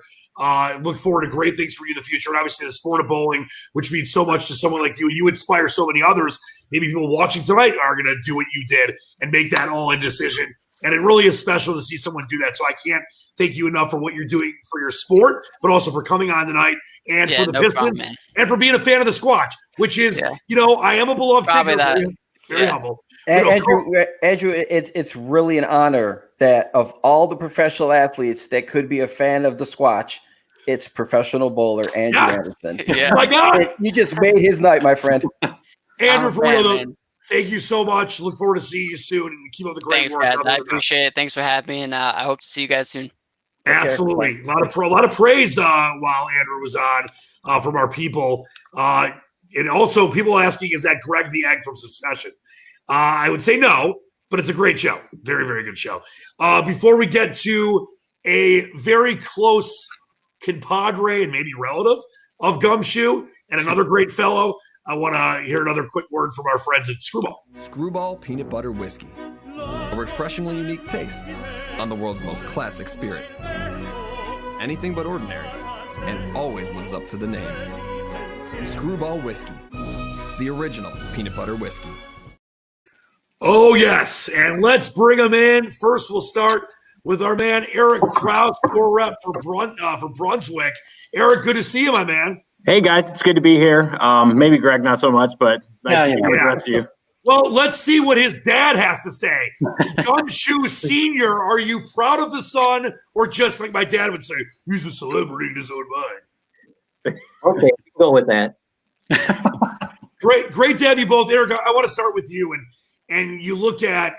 Look forward to great things for you in the future. And obviously the sport of bowling, which means so much to someone like you. You inspire so many others. Maybe people watching tonight are going to do what you did and make that all-in decision. And it really is special to see someone do that. So I can't thank you enough for what you're doing for your sport, but also for coming on tonight and for the Pistons and for being a fan of the Squatch, which is, I am a beloved figure. Very humble. Andrew, it's really an honor that of all the professional athletes that could be a fan of the Squatch, it's professional bowler Andrew Anderson. My God, you just made his night, my friend. Andrew, for real though, thank you so much. Look forward to seeing you soon and keep up the great work. Thanks, guys. I appreciate it. Thanks for having me, and I hope to see you guys soon. Absolutely, a lot of praise while Andrew was on from our people, and also people asking, is that Greg the Egg from Succession? I would say no, but it's a great show. Very, very good show. Before we get to a very close compadre and maybe relative of Gumshoe and another great fellow, I want to hear another quick word from our friends at Screwball. Screwball Peanut Butter Whiskey. A refreshingly unique taste on the world's most classic spirit. Anything but ordinary, and always lives up to the name. Screwball Whiskey. The original peanut butter whiskey. Oh, yes. And let's bring them in. First, we'll start with our man, Eric Krause, tour rep for Brunswick. Eric, good to see you, my man. Hey, guys. It's good to be here. Maybe Greg, not so much, but nice to meet the rest of you. Well, let's see what his dad has to say. Gumshoe Senior, are you proud of the son, or just like my dad would say, he's a celebrity in his own mind? Okay, go with that. Great to have you both. Eric, I want to start with you. And you look at,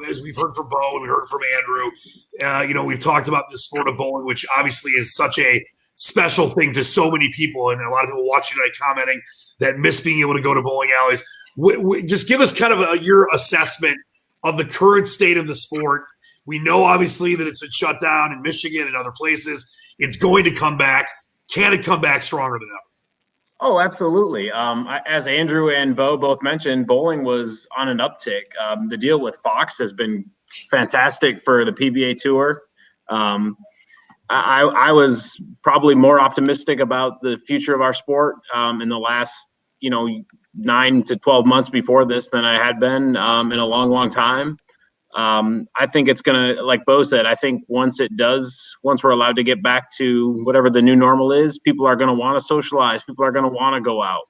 as we've heard from Bo and we heard from Andrew, we've talked about the sport of bowling, which obviously is such a special thing to so many people. And a lot of people watching tonight commenting that miss being able to go to bowling alleys. Just give us kind of your assessment of the current state of the sport. We know, obviously, that it's been shut down in Michigan and other places. It's going to come back. Can it come back stronger than ever? Oh, absolutely. As Andrew and Bo both mentioned, bowling was on an uptick. The deal with Fox has been fantastic for the PBA Tour. I was probably more optimistic about the future of our sport in the last, 9 to 12 months before this than I had been in a long, long time. I think it's going to, like Bo said, I think once we're allowed to get back to whatever the new normal is, people are going to want to socialize. People are going to want to go out.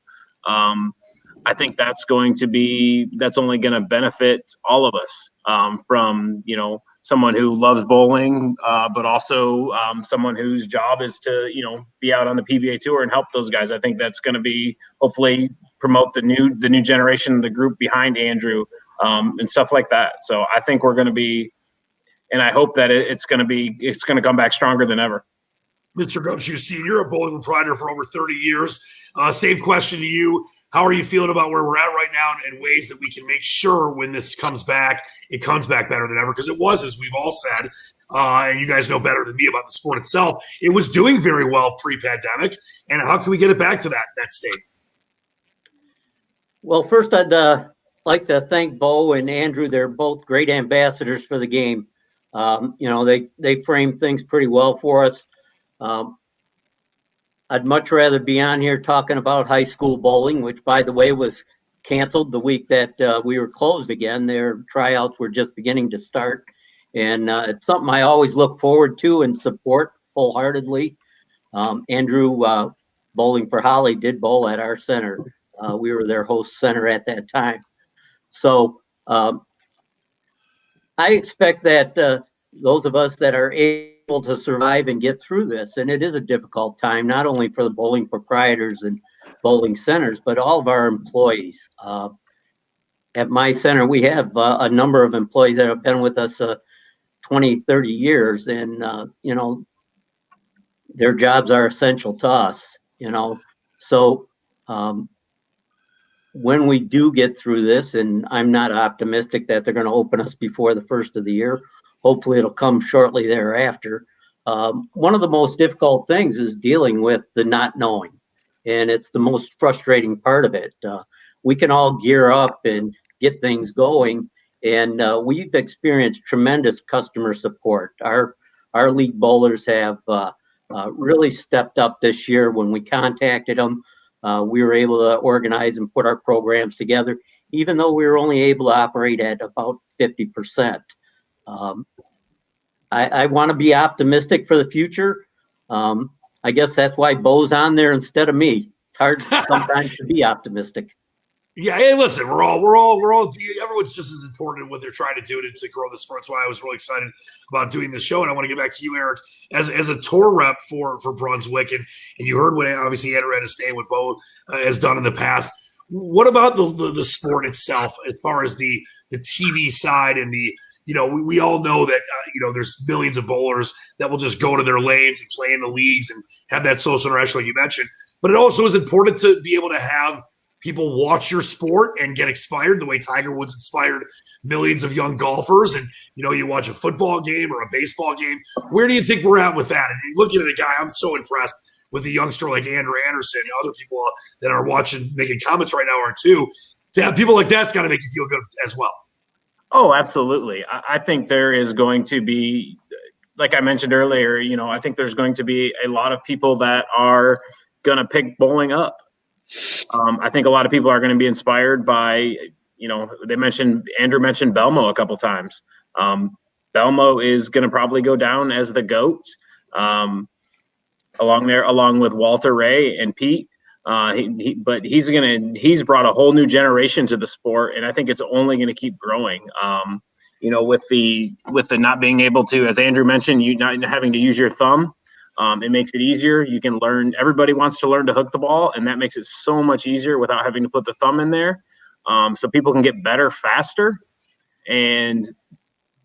I think that's only going to benefit all of us from, someone who loves bowling, but also someone whose job is to, be out on the PBA Tour and help those guys. I think that's going to be hopefully promote the new generation, the group behind Andrew, and stuff like that. So I think we're going to be, and I hope that it's going to come back stronger than ever. Mr. Gumshoe Senior, a bowling proprietor for over 30 years. Same question to you. How are you feeling about where we're at right now and ways that we can make sure when this comes back, it comes back better than ever? Because it was, as we've all said, and you guys know better than me about the sport itself, it was doing very well pre-pandemic. And how can we get it back to that state? Well, first, I'd like to thank Bo and Andrew. They're both great ambassadors for the game. They frame things pretty well for us. I'd much rather be on here talking about high school bowling, which, by the way, was canceled the week that we were closed again. Their tryouts were just beginning to start. And it's something I always look forward to and support. wholeheartedly. Andrew, Bowling for Holly, did bowl at our center. We were their host center at that time. So I expect that those of us that are able to survive and get through this, and it is a difficult time, not only for the bowling proprietors and bowling centers, but all of our employees. At my center, we have a number of employees that have been with us 20, 30 years, and, their jobs are essential to us, So when we do get through this, and I'm not optimistic that they're going to open us before the first of the year, hopefully it'll come shortly thereafter. One of the most difficult things is dealing with the not knowing, and it's the most frustrating part of it. We can all gear up and get things going, and we've experienced tremendous customer support. Our league bowlers have really stepped up this year. When we contacted them, we were able to organize and put our programs together, even though we were only able to operate at about 50%. I want to be optimistic for the future. I guess that's why Bo's on there instead of me. It's hard sometimes to be optimistic. Yeah, hey, listen, everyone's just as important in what they're trying to do to grow the sport. That's why I was really excited about doing this show. And I want to get back to you, Eric, as a tour rep for Brunswick. And you heard what obviously Andrew had to say, what Bo has done in the past. What about the sport itself, as far as the TV side and we all know that, there's millions of bowlers that will just go to their lanes and play in the leagues and have that social interaction like you mentioned. But it also is important to be able to have people watch your sport and get inspired the way Tiger Woods inspired millions of young golfers. And, you watch a football game or a baseball game. Where do you think we're at with that? And looking at a guy, I'm so impressed with a youngster like Andrew Anderson and other people that are watching, making comments right now are too. To have people like that's got to make you feel good as well. Oh, absolutely. I think there is going to be, like I mentioned earlier, I think there's going to be a lot of people that are going to pick bowling up. I think a lot of people are going to be inspired by, Andrew mentioned Belmo a couple times. Belmo is going to probably go down as the GOAT along with Walter Ray and Pete. But he's brought a whole new generation to the sport, and I think it's only going to keep growing. With the not being able to, as Andrew mentioned, you not having to use your thumb. It makes it easier. You can learn. Everybody wants to learn to hook the ball, and that makes it so much easier without having to put the thumb in there. So people can get better faster. And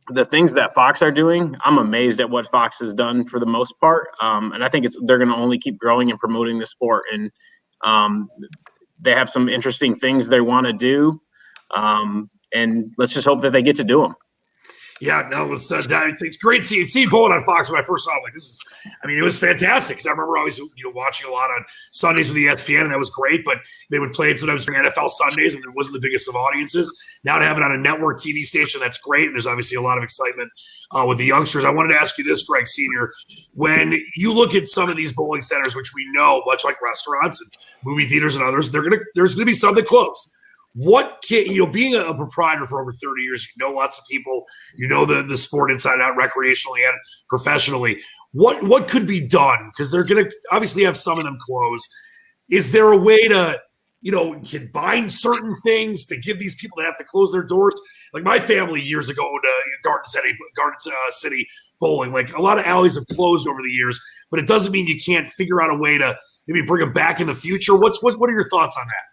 the things that Fox are doing, I'm amazed at what Fox has done for the most part. And I think they're going to only keep growing and promoting the sport. And they have some interesting things they want to do. And let's just hope that they get to do them. Yeah, no, it's great seeing bowling on Fox when I first saw it. Like it was fantastic because I remember always watching a lot on Sundays with ESPN, and that was great. But they would play it sometimes during NFL Sundays, and it wasn't the biggest of audiences. Now to have it on a network TV station, that's great. And there's obviously a lot of excitement with the youngsters. I wanted to ask you this, Greg Senior, when you look at some of these bowling centers, which we know, much like restaurants and movie theaters and others, there's gonna be some that close. What can being a proprietor for over 30 years, lots of people, the sport inside out, recreationally and professionally. What could be done? Because they're going to obviously have some of them close. Is there a way to, combine certain things to give these people that have to close their doors? Like my family years ago to Garden City bowling, like a lot of alleys have closed over the years, but it doesn't mean you can't figure out a way to maybe bring them back in the future. What are your thoughts on that?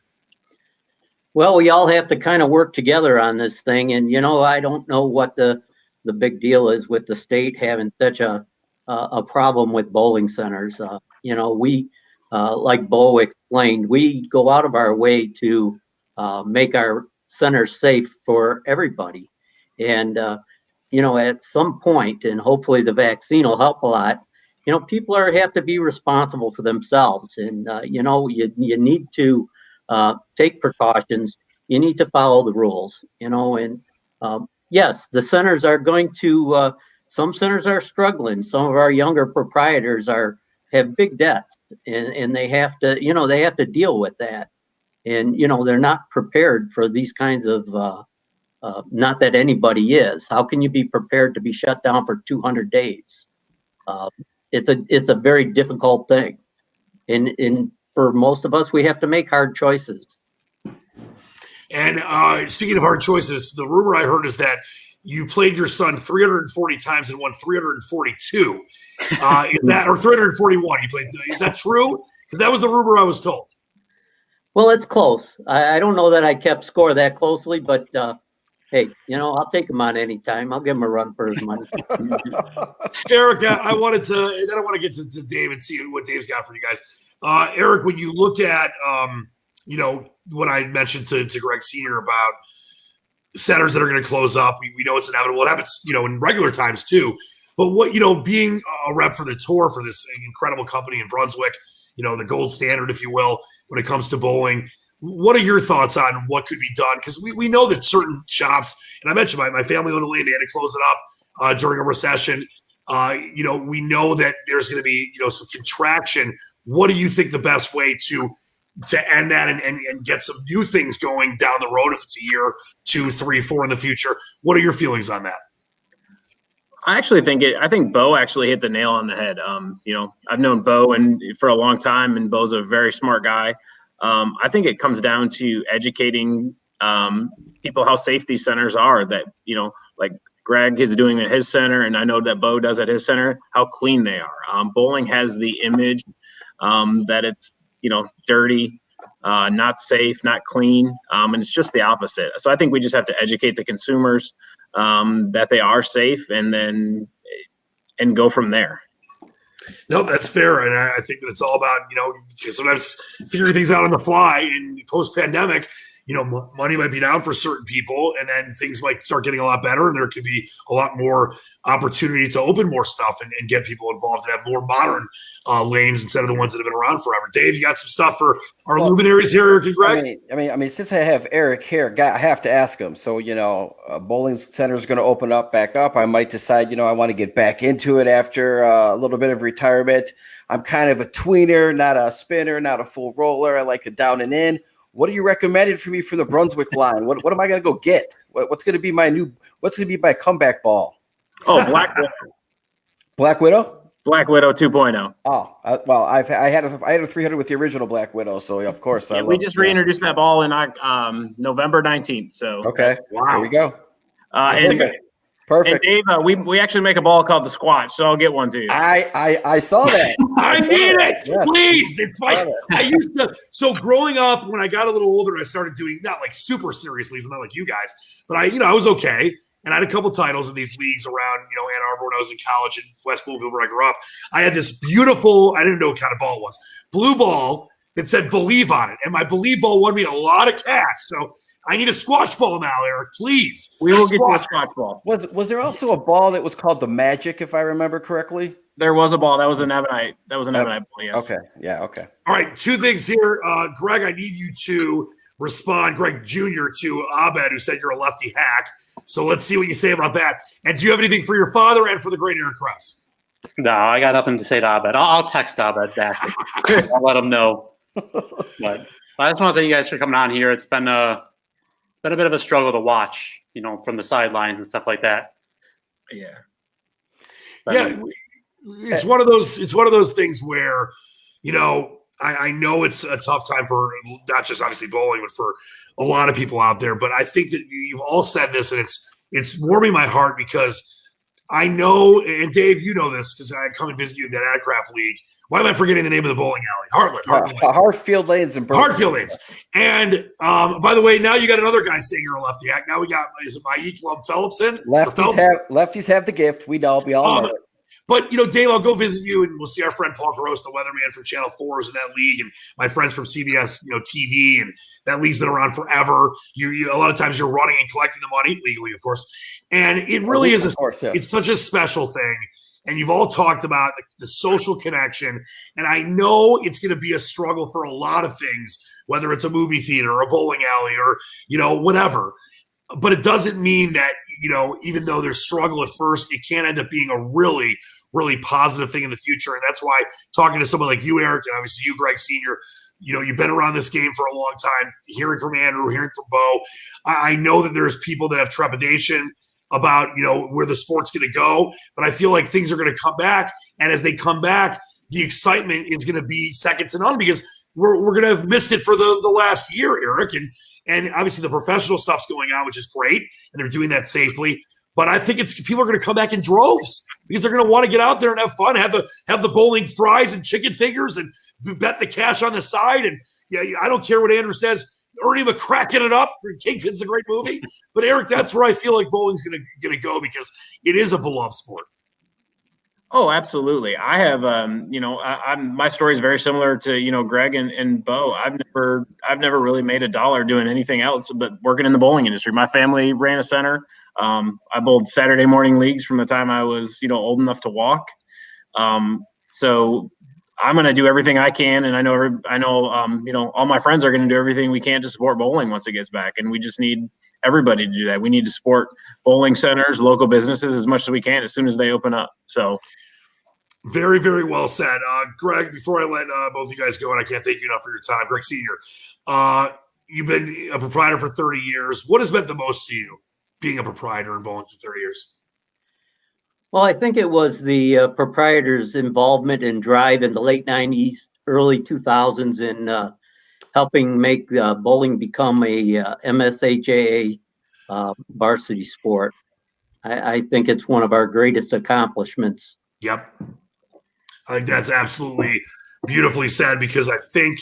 Well, we all have to kind of work together on this thing. And, I don't know what the big deal is with the state having such a problem with bowling centers. We, like Bo explained, we go out of our way to make our centers safe for everybody. And, at some point, and hopefully the vaccine will help a lot, people have to be responsible for themselves. And, you need to take precautions. You need to follow the rules, and yes, the centers are going to, some centers are struggling. Some of our younger proprietors have big debts and they have to deal with that. And, they're not prepared for these kinds of, not that anybody is. How can you be prepared to be shut down for 200 days? it's a very difficult thing. And for most of us, we have to make hard choices. And speaking of hard choices, the rumor I heard is that you played your son 340 times and won 342. Is that or 341? You played. Is that true? Because that was the rumor I was told. Well, it's close. I don't know that I kept score that closely, but hey, I'll take him on any time. I'll give him a run for his money. Eric, I wanted to. Then I want to get to Dave and see what Dave's got for you guys. Eric, when you look at what I mentioned to Greg Sr. about centers that are going to close up, we know it's inevitable. It happens, in regular times too. But what being a rep for the tour for this incredible company in Brunswick, the gold standard, if you will, when it comes to bowling. What are your thoughts on what could be done? Because we know that certain shops, and I mentioned my family owned a land, they had to close it up during a recession. We know that there's going to be some contraction. What do you think the best way to end that and get some new things going down the road, if it's a year, 2, 3, 4 in the future? What are your feelings on that? I actually think Bo actually hit the nail on the head. I've known Bo for a long time, and Bo's a very smart guy. I think it comes down to educating people how safe these centers are, that, like Greg is doing at his center, and I know that Bo does at his center, how clean they are. Bowling has the image that it's, dirty, not safe, not clean, and it's just the opposite. So I think we just have to educate the consumers that they are safe, and go from there. No, that's fair. And I think that it's all about, sometimes figuring things out on the fly. And post-pandemic, money might be down for certain people, and then things might start getting a lot better, and there could be a lot more opportunity to open more stuff and get people involved and have more modern lanes instead of the ones that have been around forever. Dave, you got some stuff for our luminaries here, Eric and Greg? I mean, since I have Eric here, I have to ask him. So, bowling center is going to open up back up. I might decide, I want to get back into it after a little bit of retirement. I'm kind of a tweener, not a spinner, not a full roller. I like a down and in. What are you recommending for me for the Brunswick line? What am I going to go get? What's going to be my comeback ball? Oh, Black Widow. Black Widow? Black Widow 2.0. Oh, I had a 300 with the original Black Widow, so of course. Yeah, we just reintroduced that ball in November 19th. So okay, wow, there we go. And Perfect. Dave, we actually make a ball called the Squatch, so I'll get one to you. I saw that. I need it, yes. Please. It's like I used to. So growing up, when I got a little older, I started doing not like super serious leagues, not like you guys, but I was okay. And I had a couple titles in these leagues around, Ann Arbor when I was in college in West Bloomfield where I grew up. I had this beautiful, I didn't know what kind of ball it was, blue ball that said Believe on it. And my Believe ball won me a lot of cash. So I need a Squatch ball now, Eric, please. We will get you a Squatch ball. Was there also a ball that was called the Magic, if I remember correctly? There was a ball. That was an Ebonite. That was an Ebonite ball, yes. Okay. Yeah, okay. All right, 2 things here. Greg, I need you to respond, Greg Jr., to Abed, who said you're a lefty hack. So let's see what you say about that. And do you have anything for your father and for the great Eric Krause? No, I got nothing to say to Abed. I'll text Abed back. I'll let him know. But I just want to thank you guys for coming on here. It's been a bit of a struggle to watch, from the sidelines and stuff like that. Yeah. It's one of those things where, I know it's a tough time for not just obviously bowling, but for a lot of people out there. But I think that you've all said this, and it's warming my heart because I know, and Dave, you know this because I come and visit you in that Adcraft League. Why am I forgetting the name of the bowling alley? Hartfield Lanes and Hartfield Lanes. And by the way, now you got another guy saying you're a lefty hack. Now we got, is it Mike Love Phillips in? Lefties have the gift. We all know it. But, Dave, I'll go visit you, and we'll see our friend Paul Gross, the weatherman from Channel 4, is in that league, and my friends from CBS, TV, and that league's been around forever. You a lot of times you're running and collecting the money, legally, of course. And it really is it's such a special thing. And you've all talked about the social connection. And I know it's going to be a struggle for a lot of things, whether it's a movie theater or a bowling alley or, whatever. But it doesn't mean that, even though there's struggle at first, it can end up being a really, really positive thing in the future. And that's why talking to someone like you, Eric, and obviously you, Greg Sr., you've been around this game for a long time, hearing from Andrew, hearing from Bo. I know that there's people that have trepidation. about, where the sport's going to go. But I feel like things are going to come back. And as they come back, the excitement is going to be second to none because we're going to have missed it for the last year, Eric. And obviously the professional stuff's going on, which is great. And they're doing that safely. But I think people are going to come back in droves because they're going to want to get out there and have fun, have the bowling fries and chicken fingers and bet the cash on the side. And I don't care what Andrew says. Ernie McCracken it up. Kingpin's a great movie. But Eric, that's where I feel like bowling's going to go because it is a beloved sport. Oh, absolutely. I have, my story is very similar to, Greg and Bo. I've never really made a dollar doing anything else but working in the bowling industry. My family ran a center. I bowled Saturday morning leagues from the time I was, old enough to walk. So I'm going to do everything I can. And I know, all my friends are going to do everything we can to support bowling once it gets back. And we just need everybody to do that. We need to support bowling centers, local businesses as much as we can as soon as they open up. So. Very, very well said. Greg, before I let both of you guys go, and I can't thank you enough for your time, Greg Sr., you've been a proprietor for 30 years. What has meant the most to you being a proprietor in bowling for 30 years? Well, I think it was the proprietor's involvement and drive in the late 90s, early 2000s in helping make bowling become a MSHAA varsity sport. I think it's one of our greatest accomplishments. Yep. I think that's absolutely beautifully said because I think,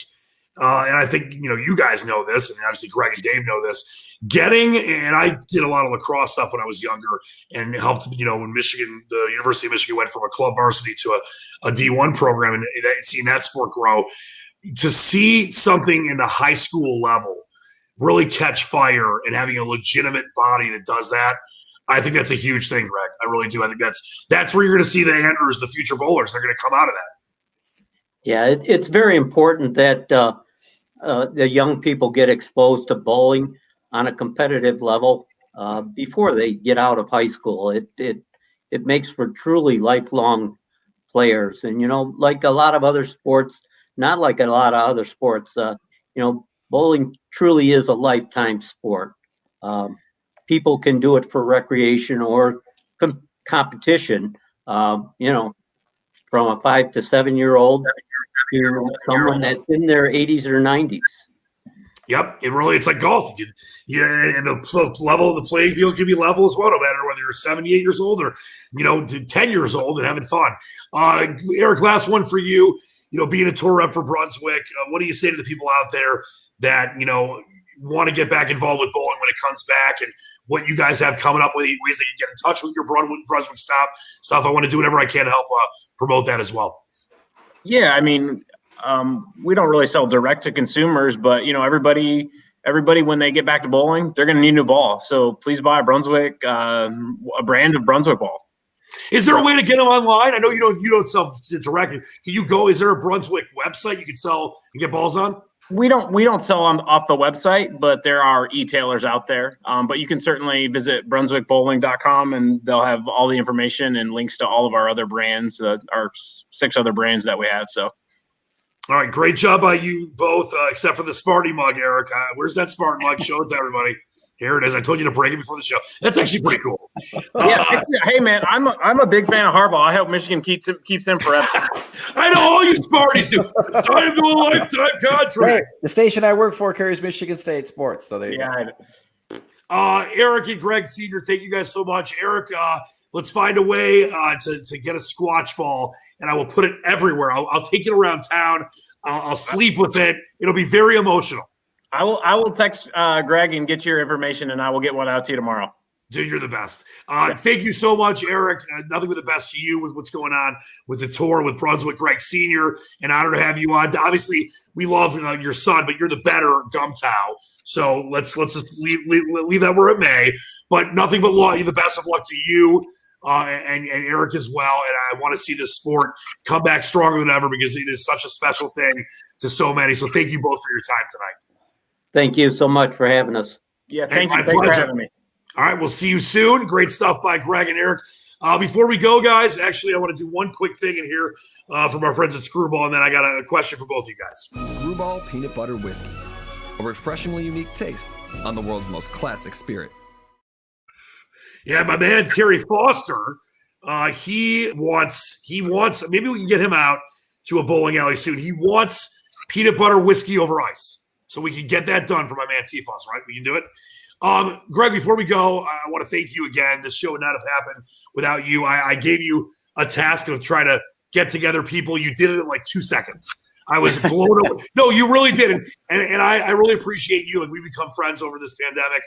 you guys know this, and obviously Greg and Dave know this, and I did a lot of lacrosse stuff when I was younger and helped, when Michigan, the University of Michigan went from a club varsity to a D1 program and seeing that sport grow, to see something in the high school level really catch fire and having a legitimate body that does that, I think that's a huge thing, Greg. I really do. I think that's where you're going to see the Andrews, the future bowlers. They're going to come out of that. Yeah, it's very important that the young people get exposed to bowling on a competitive level before they get out of high school. It makes for truly lifelong players. And, like a lot of other sports, not like a lot of other sports, bowling truly is a lifetime sport. People can do it for recreation or competition, from a 5 to 7 year old to someone that's in their 80s or 90s. Yep, it's like golf. And the level of the playing field can be level as well, no matter whether you're 78 years old or 10 years old and having fun. Eric, last one for you. Being a tour rep for Brunswick, what do you say to the people out there that want to get back involved with bowling when it comes back, and what you guys have coming up with, ways that you get in touch with your Brunswick stuff? I want to do whatever I can to help promote that as well. Yeah, I mean, we don't really sell direct to consumers, but everybody when they get back to bowling, they're going to need a new ball. So please buy a Brunswick, a brand of Brunswick ball. Is there a way to get them online? I know you don't sell directly. Can you go? Is there a Brunswick website you can sell and get balls on? We don't sell them off the website, but there are e-tailers out there. But you can certainly visit brunswickbowling.com, and they'll have all the information and links to all of our other brands, our 6 other brands that we have. So, all right, great job by you both, except for the Sparty mug, Eric. Where's that Spartan mug? Show it to everybody. Here it is. I told you to break it before the show. That's actually pretty cool. Hey man, I'm a big fan of Harbaugh. I hope Michigan keeps him forever. I know all you Sparties do. Sign him to a lifetime contract. Hey, the station I work for carries Michigan State sports, so there you go. Eric and Greg Sr., thank you guys so much. Eric, let's find a way to get a squash ball, and I will put it everywhere. I'll take it around town. I'll sleep with it. It'll be very emotional. I will text Greg and get your information, and I will get one out to you tomorrow. Dude, you're the best. Thank you so much, Eric. Nothing but the best to you with what's going on with the tour with Brunswick. Greg Sr., an honor to have you on. Obviously, we love your son, but you're the better Gumtow. So let's just leave that where it may. But nothing but the best of luck to you and Eric as well. And I want to see this sport come back stronger than ever because it is such a special thing to so many. So thank you both for your time tonight. Thank you so much for having us. Yeah, thank you. Thanks for having me. All right, we'll see you soon. Great stuff by Greg and Eric. Before we go, guys, actually, I want to do one quick thing in here from our friends at Screwball, and then I got a question for both of you guys. Screwball Peanut Butter Whiskey, a refreshingly unique taste on the world's most classic spirit. Yeah, my man Terry Foster. He wants. Maybe we can get him out to a bowling alley soon. He wants peanut butter whiskey over ice, so we can get that done for my man T-Foss. Right, we can do it. Greg, before we go, I want to thank you again. This show would not have happened without you. I gave you a task of trying to get together people. You did it in like 2 seconds. I was blown away. No, you really did. And I really appreciate you. Like, we become friends over this pandemic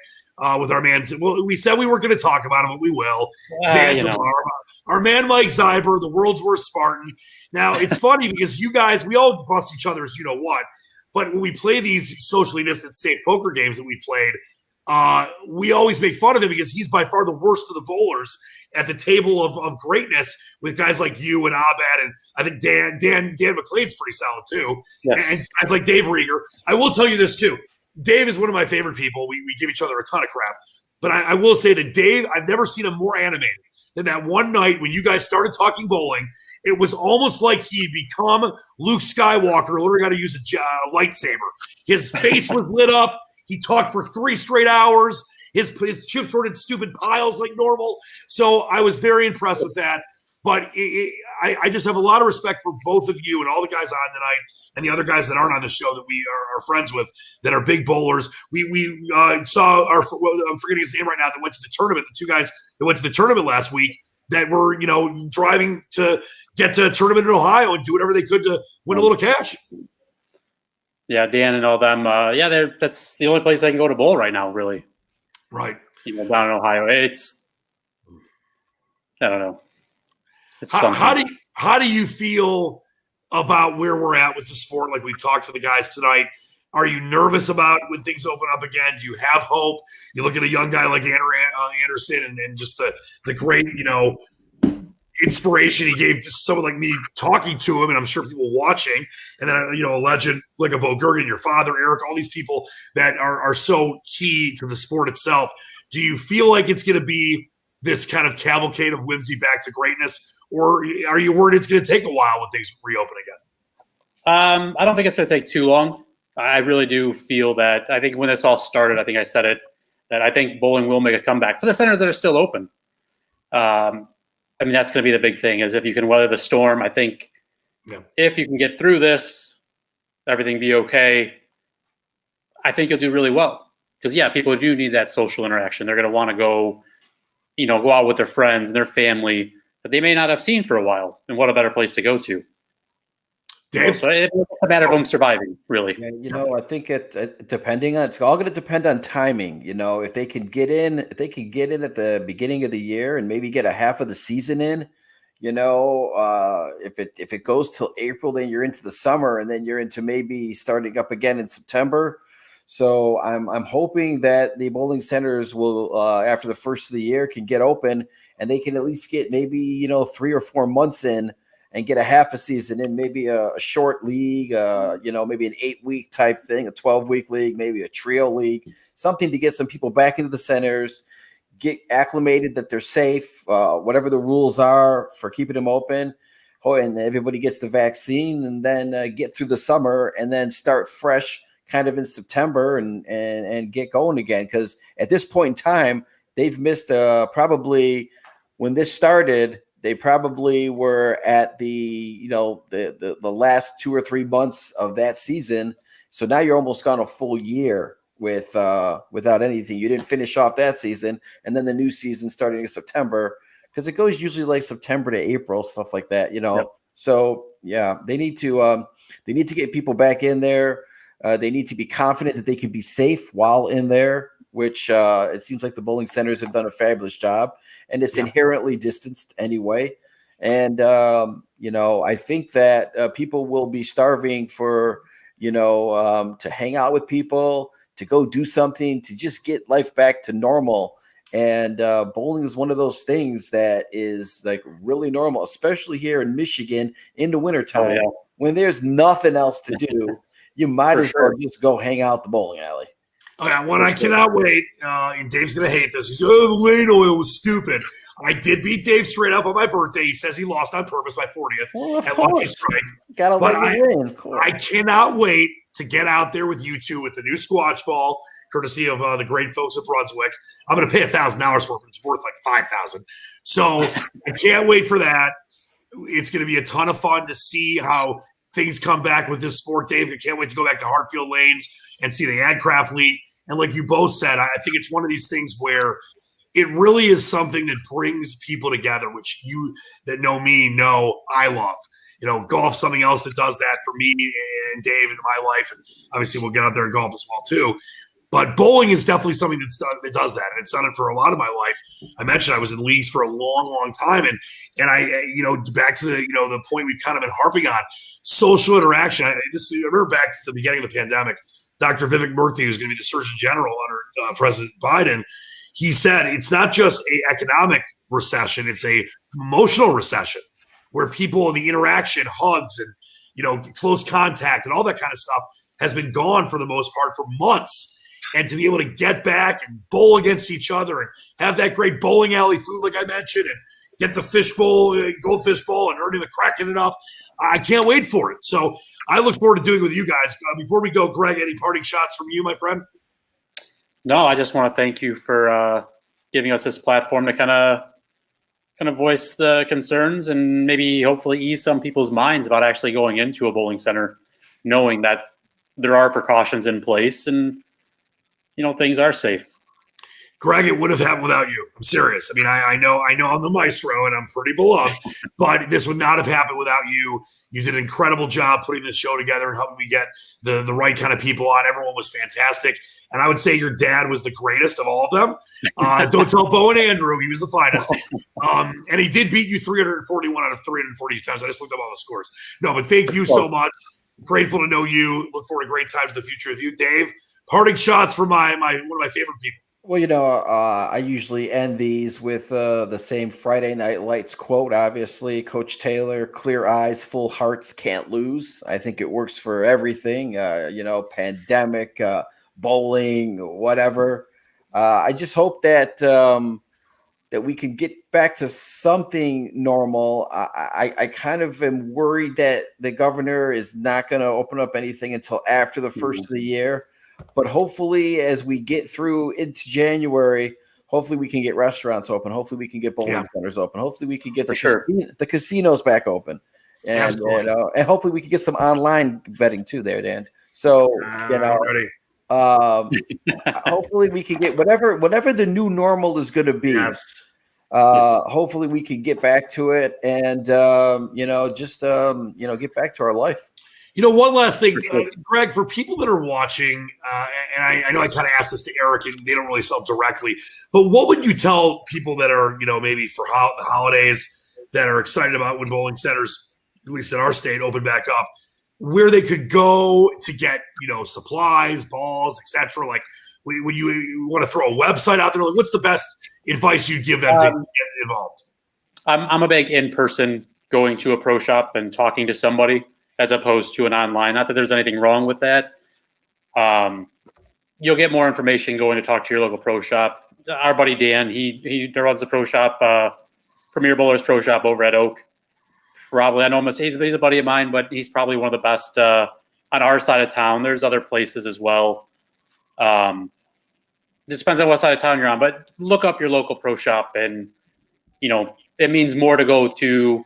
with our man. Well, we said we weren't going to talk about him, but we will. Our man Mike Zyber, the world's worst Spartan. Now, it's funny because you guys, we all bust each other's you know what. But when we play these socially distanced safe poker games that we played, we always make fun of him because he's by far the worst of the bowlers at the table of greatness with guys like you and Abed, and I think Dan McLean's pretty solid too. Yes. And guys like Dave Rieger. I will tell you this too. Dave is one of my favorite people. We give each other a ton of crap. But I will say that Dave, I've never seen him more animated than that one night when you guys started talking bowling. It was almost like he'd become Luke Skywalker, learning how to use a lightsaber. His face was lit up. He talked for 3 straight hours. His chips were in stupid piles like normal. So I was very impressed with that. But I just have a lot of respect for both of you and all the guys on tonight and the other guys that aren't on the show that we are friends with that are big bowlers. We saw I'm forgetting his name right now, that went to the tournament. The 2 guys that went to the tournament last week that were, driving to get to a tournament in Ohio and do whatever they could to win a little cash. Yeah, Dan and all them. That's the only place I can go to bowl right now, really. Right. Down in Ohio. I don't know. How do you feel about where we're at with the sport? Like, we talked to the guys tonight. Are you nervous about when things open up again? Do you have hope? You look at a young guy like Anderson and just the great, inspiration he gave to someone like me talking to him, and I'm sure people watching. And then, a legend like a Bo Gergen, your father, Eric, all these people that are so key to the sport itself. Do you feel like it's going to be this kind of cavalcade of whimsy back to greatness, or are you worried it's going to take a while when things reopen again? I don't think it's going to take too long. I really do feel that. I think when this all started, I think I said it, that I think bowling will make a comeback for the centers that are still open. That's going to be the big thing, is if you can weather the storm. I think if you can get through this, everything be okay, I think you'll do really well. Because, people do need that social interaction. They're going to want to go out with their friends and their family that they may not have seen for a while. And what a better place to go to. Dave? So it's a matter of them surviving, really. Yeah, I think it's all going to depend on timing. If they can get in, at the beginning of the year and maybe get a half of the season in, if it goes till April, then you're into the summer, and then you're into maybe starting up again in September. So I'm hoping that the bowling centers will, after the first of the year, can get open, and they can at least get maybe 3 or 4 months in and get a half a season in, maybe a short league, maybe an 8-week type thing, a 12-week league, maybe a trio league, something to get some people back into the centers, get acclimated that they're safe, whatever the rules are for keeping them open. And everybody gets the vaccine, and then get through the summer and then start fresh kind of in September and get going again. Because at this point in time, they've missed probably, when this started, they probably were at the last 2 or 3 months of that season. So now you're almost gone a full year without anything. You didn't finish off that season, and then the new season starting in September, because it goes usually like September to April, stuff like that. Yep. So they need to get people back in there. They need to be confident that they can be safe while in there, which it seems like the bowling centers have done a fabulous job, and it's inherently distanced anyway. And, I think that people will be starving for, to hang out with people, to go do something, to just get life back to normal. And bowling is one of those things that is like really normal, especially here in Michigan in the wintertime, when there's nothing else to do. You might as well just go hang out at the bowling alley. I cannot wait, and Dave's going to hate this. He says, the lane oil was stupid. I did beat Dave straight up on my birthday. He says he lost on purpose by 40th at Lucky Strike. Gotta let you win, of course. I cannot wait to get out there with you two with the new squash ball courtesy of the great folks at Brunswick. I'm going to pay $1,000 for it, but it's worth like $5,000. So I can't wait for that. It's going to be a ton of fun to see how things come back with this sport, Dave. I can't wait to go back to Hartfield Lanes and see the AgCraft League. And like you both said, I think it's one of these things where it really is something that brings people together, which you that know me know I love. Golf's something else that does that for me and Dave in my life. And obviously we'll get out there and golf as well too. But bowling is definitely something that does that. And it's done it for a lot of my life. I mentioned I was in leagues for a long, long time. And I back to the point we've kind of been harping on, social interaction. I remember back to the beginning of the pandemic, Dr. Vivek Murthy, who's going to be the Surgeon General under President Biden, he said it's not just an economic recession, it's a emotional recession where people in the interaction, hugs and close contact and all that kind of stuff has been gone for the most part for months. And to be able to get back and bowl against each other and have that great bowling alley food, like I mentioned, and get the fishbowl, goldfish bowl, and Ernie cracking it up, I can't wait for it. So I look forward to doing it with you guys. Before we go, Greg, any parting shots from you, my friend? No, I just want to thank you for giving us this platform to kind of voice the concerns and maybe hopefully ease some people's minds about actually going into a bowling center, knowing that there are precautions in place and things are safe. Greg, it would have happened without you. I'm serious. I mean, I know I'm the maestro and I'm pretty beloved, but this would not have happened without you. You did an incredible job putting this show together and helping me get the right kind of people on. Everyone was fantastic. And I would say your dad was the greatest of all of them. Don't tell Bo and Andrew. He was the finest. And he did beat you 341 out of 340 times. I just looked up all the scores. No, but thank you so much. Grateful to know you. Look forward to great times in the future with you. Dave, parting shots for one of my favorite people. Well, I usually end these with the same Friday Night Lights quote, obviously. Coach Taylor, clear eyes, full hearts, can't lose. I think it works for everything, pandemic, bowling, whatever. I just hope that that we can get back to something normal. I kind of am worried that the governor is not going to open up anything until after the first of the year. But hopefully, as we get through into January, hopefully we can get restaurants open. Hopefully we can get bowling centers open. Hopefully we can get the casinos back open, and and hopefully we can get some online betting too there, Dan. So hopefully we can get whatever the new normal is going to be. Hopefully we can get back to it and get back to our life. One last thing, Greg, for people that are watching, and I know I kind of asked this to Eric, and they don't really sell directly, but what would you tell people that are, maybe for the holidays that are excited about when bowling centers, at least in our state, open back up, where they could go to get, supplies, balls, etc.? Like, when you want to throw a website out there, like, what's the best advice you'd give them to get involved? I'm a big in-person, going to a pro shop and talking to somebody, as opposed to an online. Not that there's anything wrong with that. You'll get more information going to talk to your local pro shop. Our buddy Dan, he runs the pro shop, Premier Bowlers Pro Shop over at Oak. Probably, I know him as he's a buddy of mine, but he's probably one of the best on our side of town. There's other places as well. Just depends on what side of town you're on, but look up your local pro shop, and it means more to go to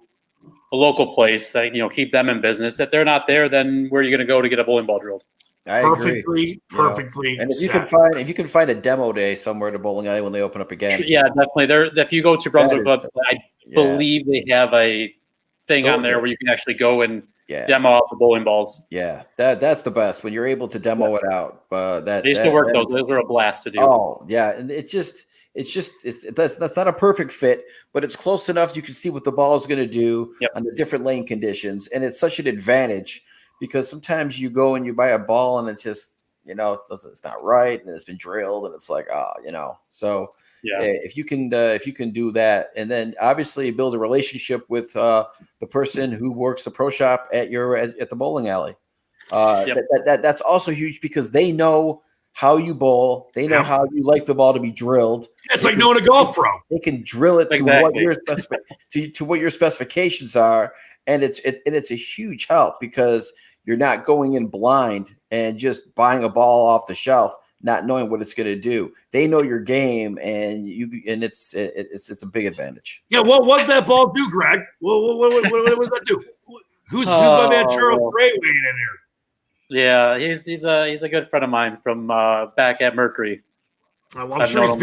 a local place that keep them in business. If they're not there, then where are you going to go to get a bowling ball drilled? Perfectly. And if you can find a demo day somewhere at a bowling alley when they open up again. Yeah, definitely. If you go to Brunswick Clubs, I believe they have a thing on there where you can actually go and demo out the bowling balls. Yeah, that's the best when you're able to demo it out. They used to work those. Those are a blast to do. Oh yeah, and that's not a perfect fit, but it's close enough. You can see what the ball is going to do on the different lane conditions, and it's such an advantage because sometimes you go and you buy a ball and it's just it's not right and it's been drilled and it's like so. Yeah. If you can do that, and then obviously build a relationship with the person who works the pro shop at the bowling alley. That's also huge because they know how you bowl. They know how you like the ball to be drilled. It's like knowing a golf pro. They can drill it to what your specifications are, and it's a huge help because you're not going in blind and just buying a ball off the shelf. not knowing what it's going to do. They know your game, and it's a big advantage. Yeah, what was that ball do, Greg? What was that do? Who's my man Charles Gray weighing in here? Yeah, he's a good friend of mine from back at Mercury. Well, I'm sure he's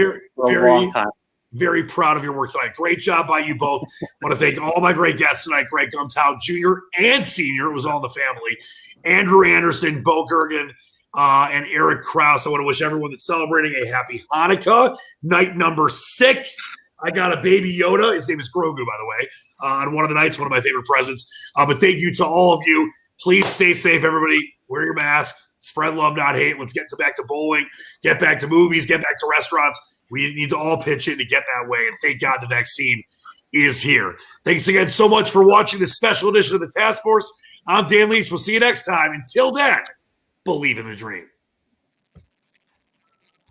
very proud of your work tonight. Great job by you both. I want to thank all my great guests tonight, Greg Gumtow, Jr. and Senior. It was all in the family. Andrew Anderson, Bo Gergen, and Eric Krause. I want to wish everyone that's celebrating a happy Hanukkah. Night number 6. I got a baby Yoda. His name is Grogu, by the way, on one of the nights, one of my favorite presents. But thank you to all of you. Please stay safe, everybody. Wear your mask. Spread love, not hate. Let's get back to bowling, get back to movies, get back to restaurants. We need to all pitch in to get that way, and thank God the vaccine is here. Thanks again so much for watching this special edition of the Task Force. I'm Dan Leach. We'll see you next time. Until then, believe in the dream.